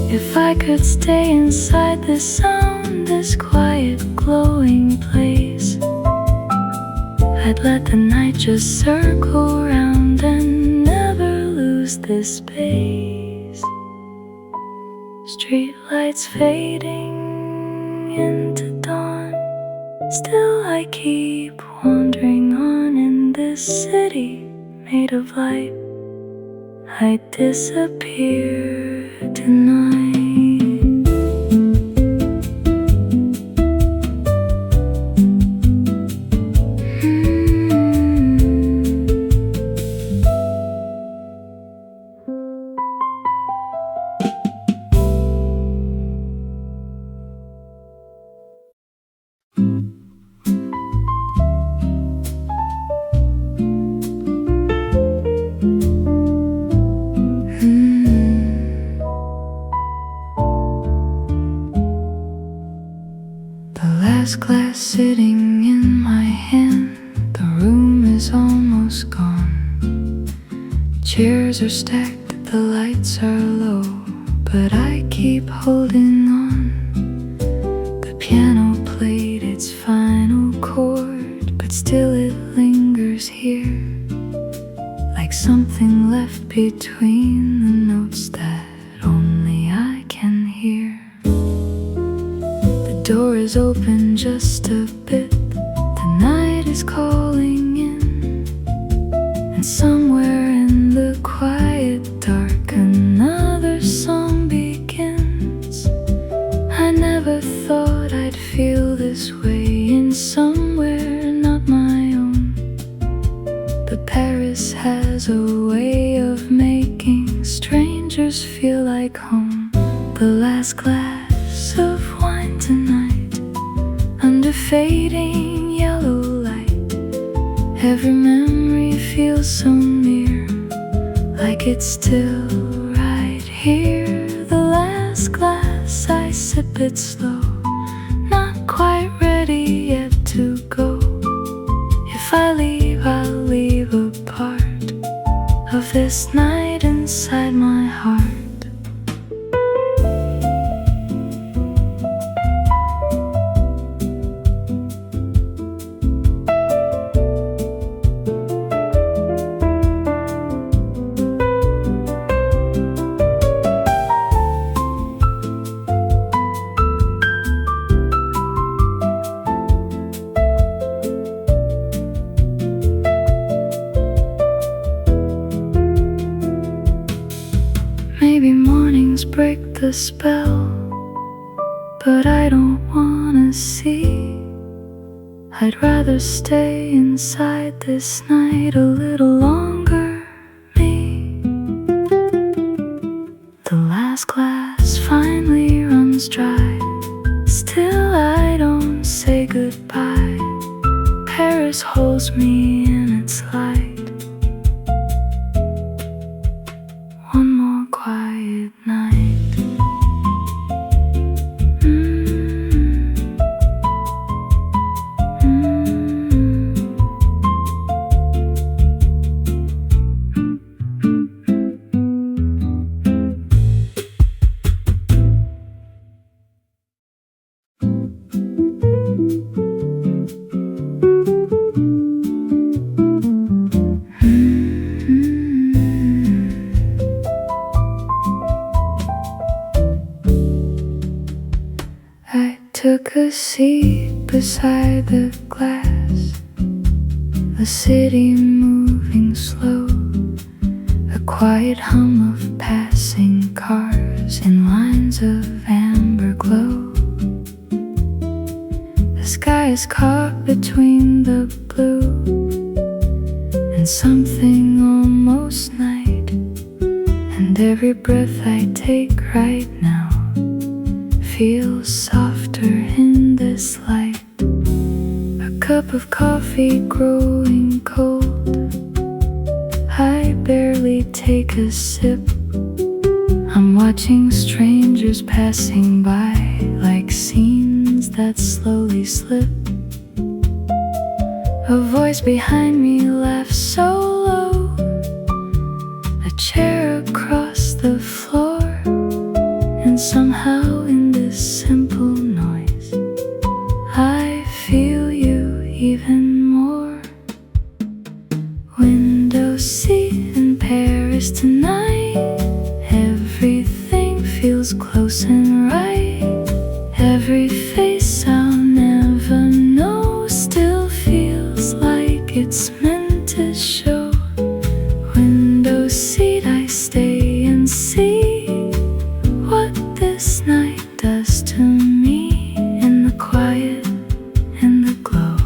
If I could stay inside this sound, this quiet, glowing place, I'd let the night just circle round and never lose this space. Streetlights fading into dawn, still I keep wandering on in this city made of light. I disappear tonight. Glass sitting in my hand, the room is almost gone. Chairs are stacked, the lights are low, but I keep holding on. The piano played its final chord, but still it lingers here, like something left between the notes that only I can hear. The door is open just a bit, the night is calling in, and somewhere in the quiet dark another song begins. I never thought I'd feel this way in somewhere not my own, but Paris has a way of making strangers feel like home. The last glass of wine tonight, under fading yellow light, every memory feels so near, like it's still right here. The last glass, I sip it slow, not quite ready yet to go. If I leave, I'll leave a part of this night inside my heart. Maybe mornings break the spell, but I don't wanna see. I'd rather stay inside this night a little longer, me. The last glass finally runs dry, still I don't say goodbye. Paris holds me in its light. One more quiet night. Took a seat beside the glass, the city moving slow, a quiet hum of passing cars in lines of amber glow. The sky is caught between the blue and something almost night, and every breath I take right now feels softer in this light. A cup of coffee growing cold, I barely take a sip, I'm watching strangers passing by like scenes that slowly slip. A voice behind me laughs so low, a chair across the floor, and somehow in this simple noise I feel you even more. Window seat in Paris tonight, everything feels close and right. Every face I'll never know still feels like it's meant to show. Window seat, I stay and see what this night does to me. In the quiet, in the glow,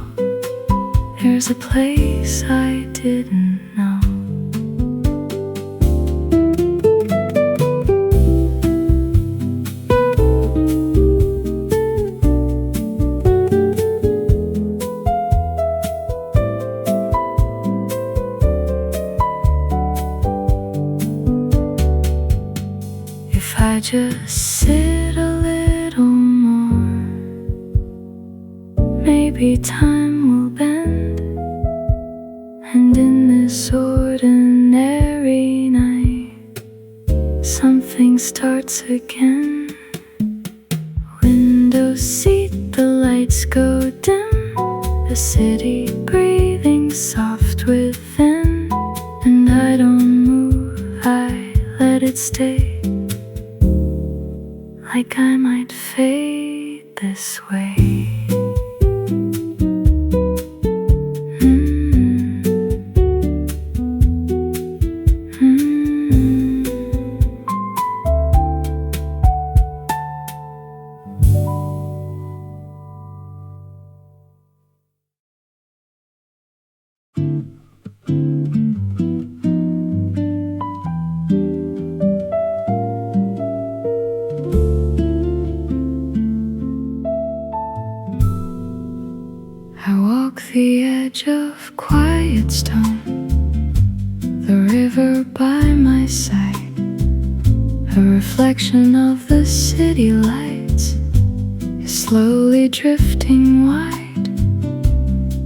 there's a place I didn't know. If I just sit a little more, maybe time will bend, and in this ordinary night something starts again. Window seat, the lights go dim, the city breathing soft within, and I don't move, I let it stay. Like I might fade this way. I walk the edge of quiet stone, the river by my side, a reflection of the city lights is slowly drifting wide.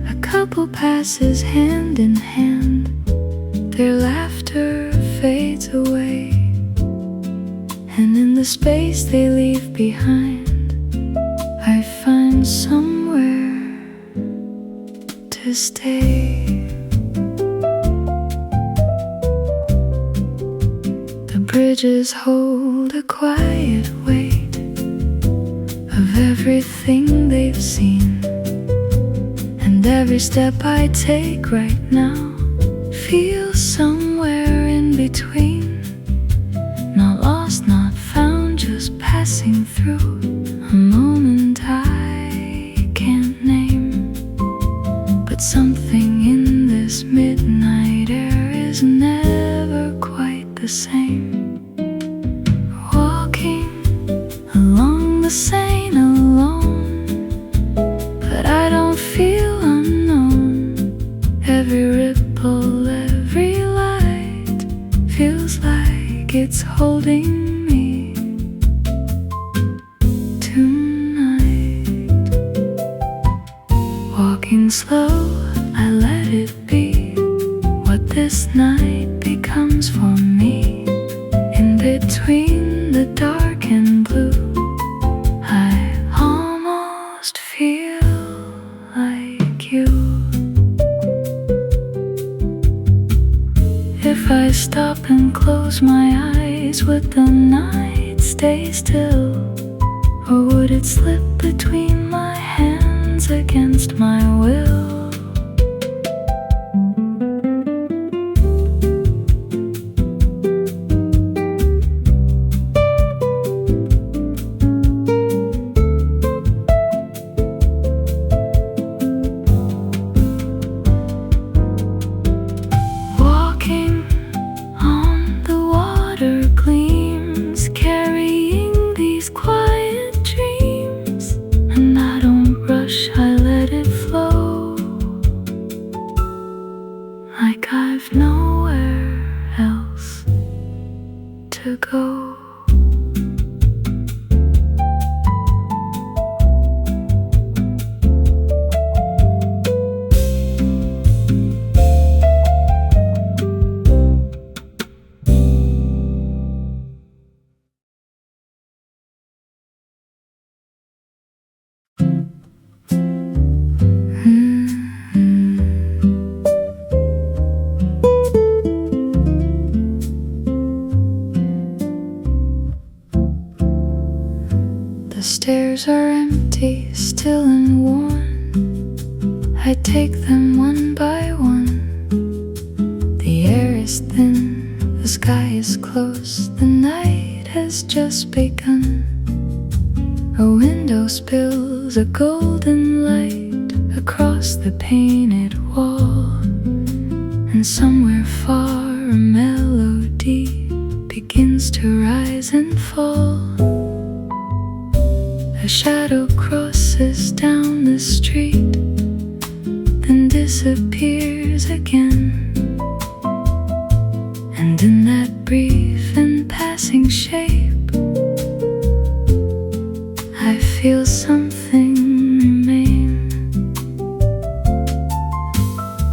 A couple passes hand in hand, their laughter fades away, and in the space they leave behind I find somewhere to stay. The bridges hold a quiet weight of everything they've seen, and every step I take right now feels somewhere in between. Not lost, not found, just passing through a moment I can't name. But something in this midnight air is never quite the same. Walking along the Seine alone, but I don't feel unknown. Every ripple, every light feels like it's holding me tonight. Walking slow, I let it be what this night becomes for me. In between the dark and blue, I almost feel like you. If I stop and close my eyes, would the night stay still? Or would it slip between my hands against my will? Walking on the water gleams, carrying these quiet dreams, and I don't rush, I let it flow, like I've nowhere else to go. stairs are empty, still and worn. I take them one by one. The air is thin, the sky is close, the night has just begun. A window spills a golden light across the painted wall, and somewhere far a melody begins to rise and fall. A shadow crosses down the street, then disappears again. And in that brief and passing shape, I feel something remain.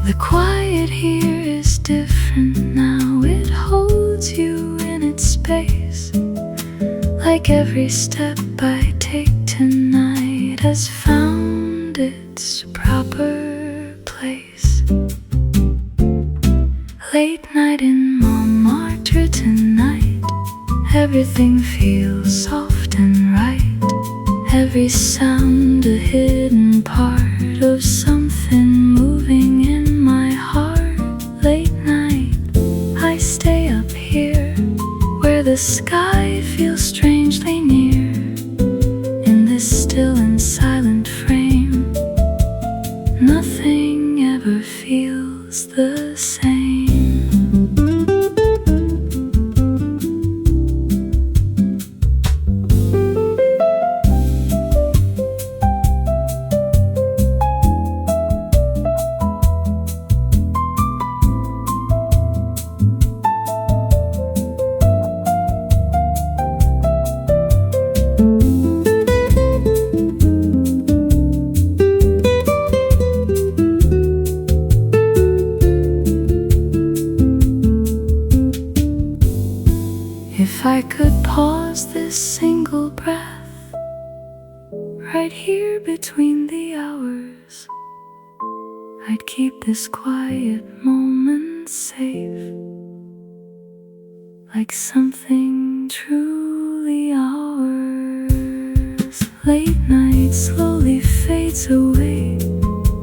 The quiet here is different now. It holds you in its space. Like every step I take tonight has found its proper place. Late night in Montmartre tonight, everything feels soft and right. Every sound a hidden part of something moving in my heart. Late night, I stay up here where the sky feels strangely near. In this still and silent frame, nothing ever feels the same. If I could pause this single breath right here between the hours, I'd keep this quiet moment safe, like something truly ours. Late night slowly fades away,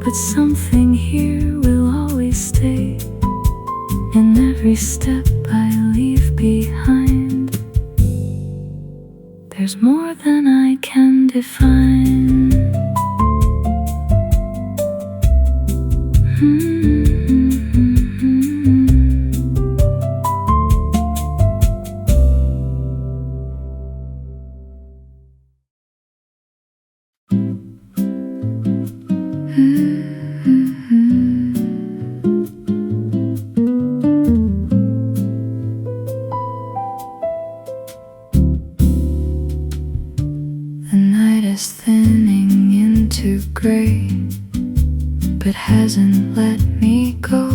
but something here will always stay. In every step I leave behind, there's more than I can define. Thinning into gray, but hasn't let me go.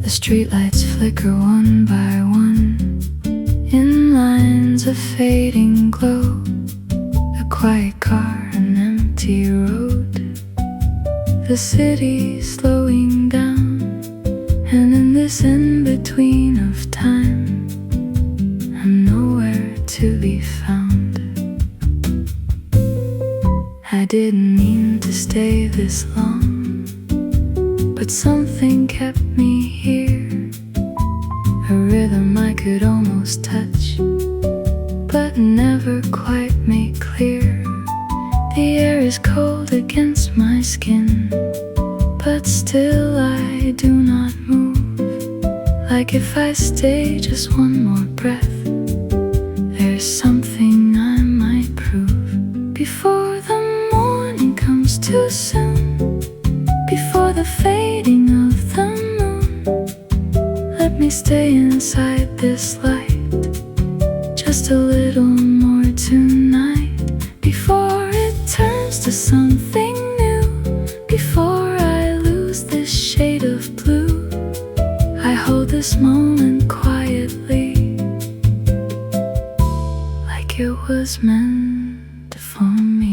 The streetlights flicker one by one in lines of fading glow. A quiet car, an empty road, the city slowing down. And in this in-between of time, I'm nowhere to be found. I didn't mean to stay this long, but something kept me here. A rhythm I could almost touch, but never quite make clear. The air is cold against my skin, but still I do not move. Like if I stay just one more breath, there's something I might prove. Before the morning comes too soon, before the fading of the moon, let me stay inside this light just a little more tonight. Before it turns to something new, before I lose this shade of blue, I hold this moment quietly, like it was meant for me.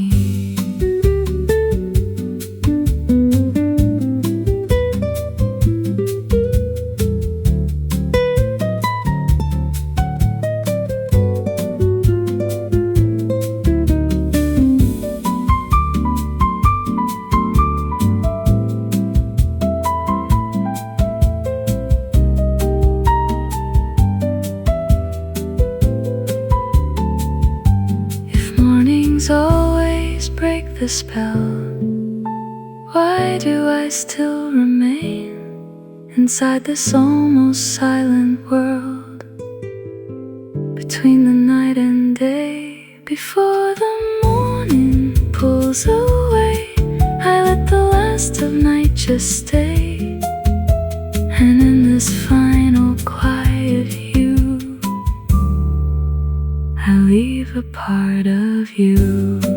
the spell? Why do I still remain inside this almost silent world? Between the night and day, before the morning pulls away, I let the last of night just stay. And in this final quiet hue, I leave a part of you.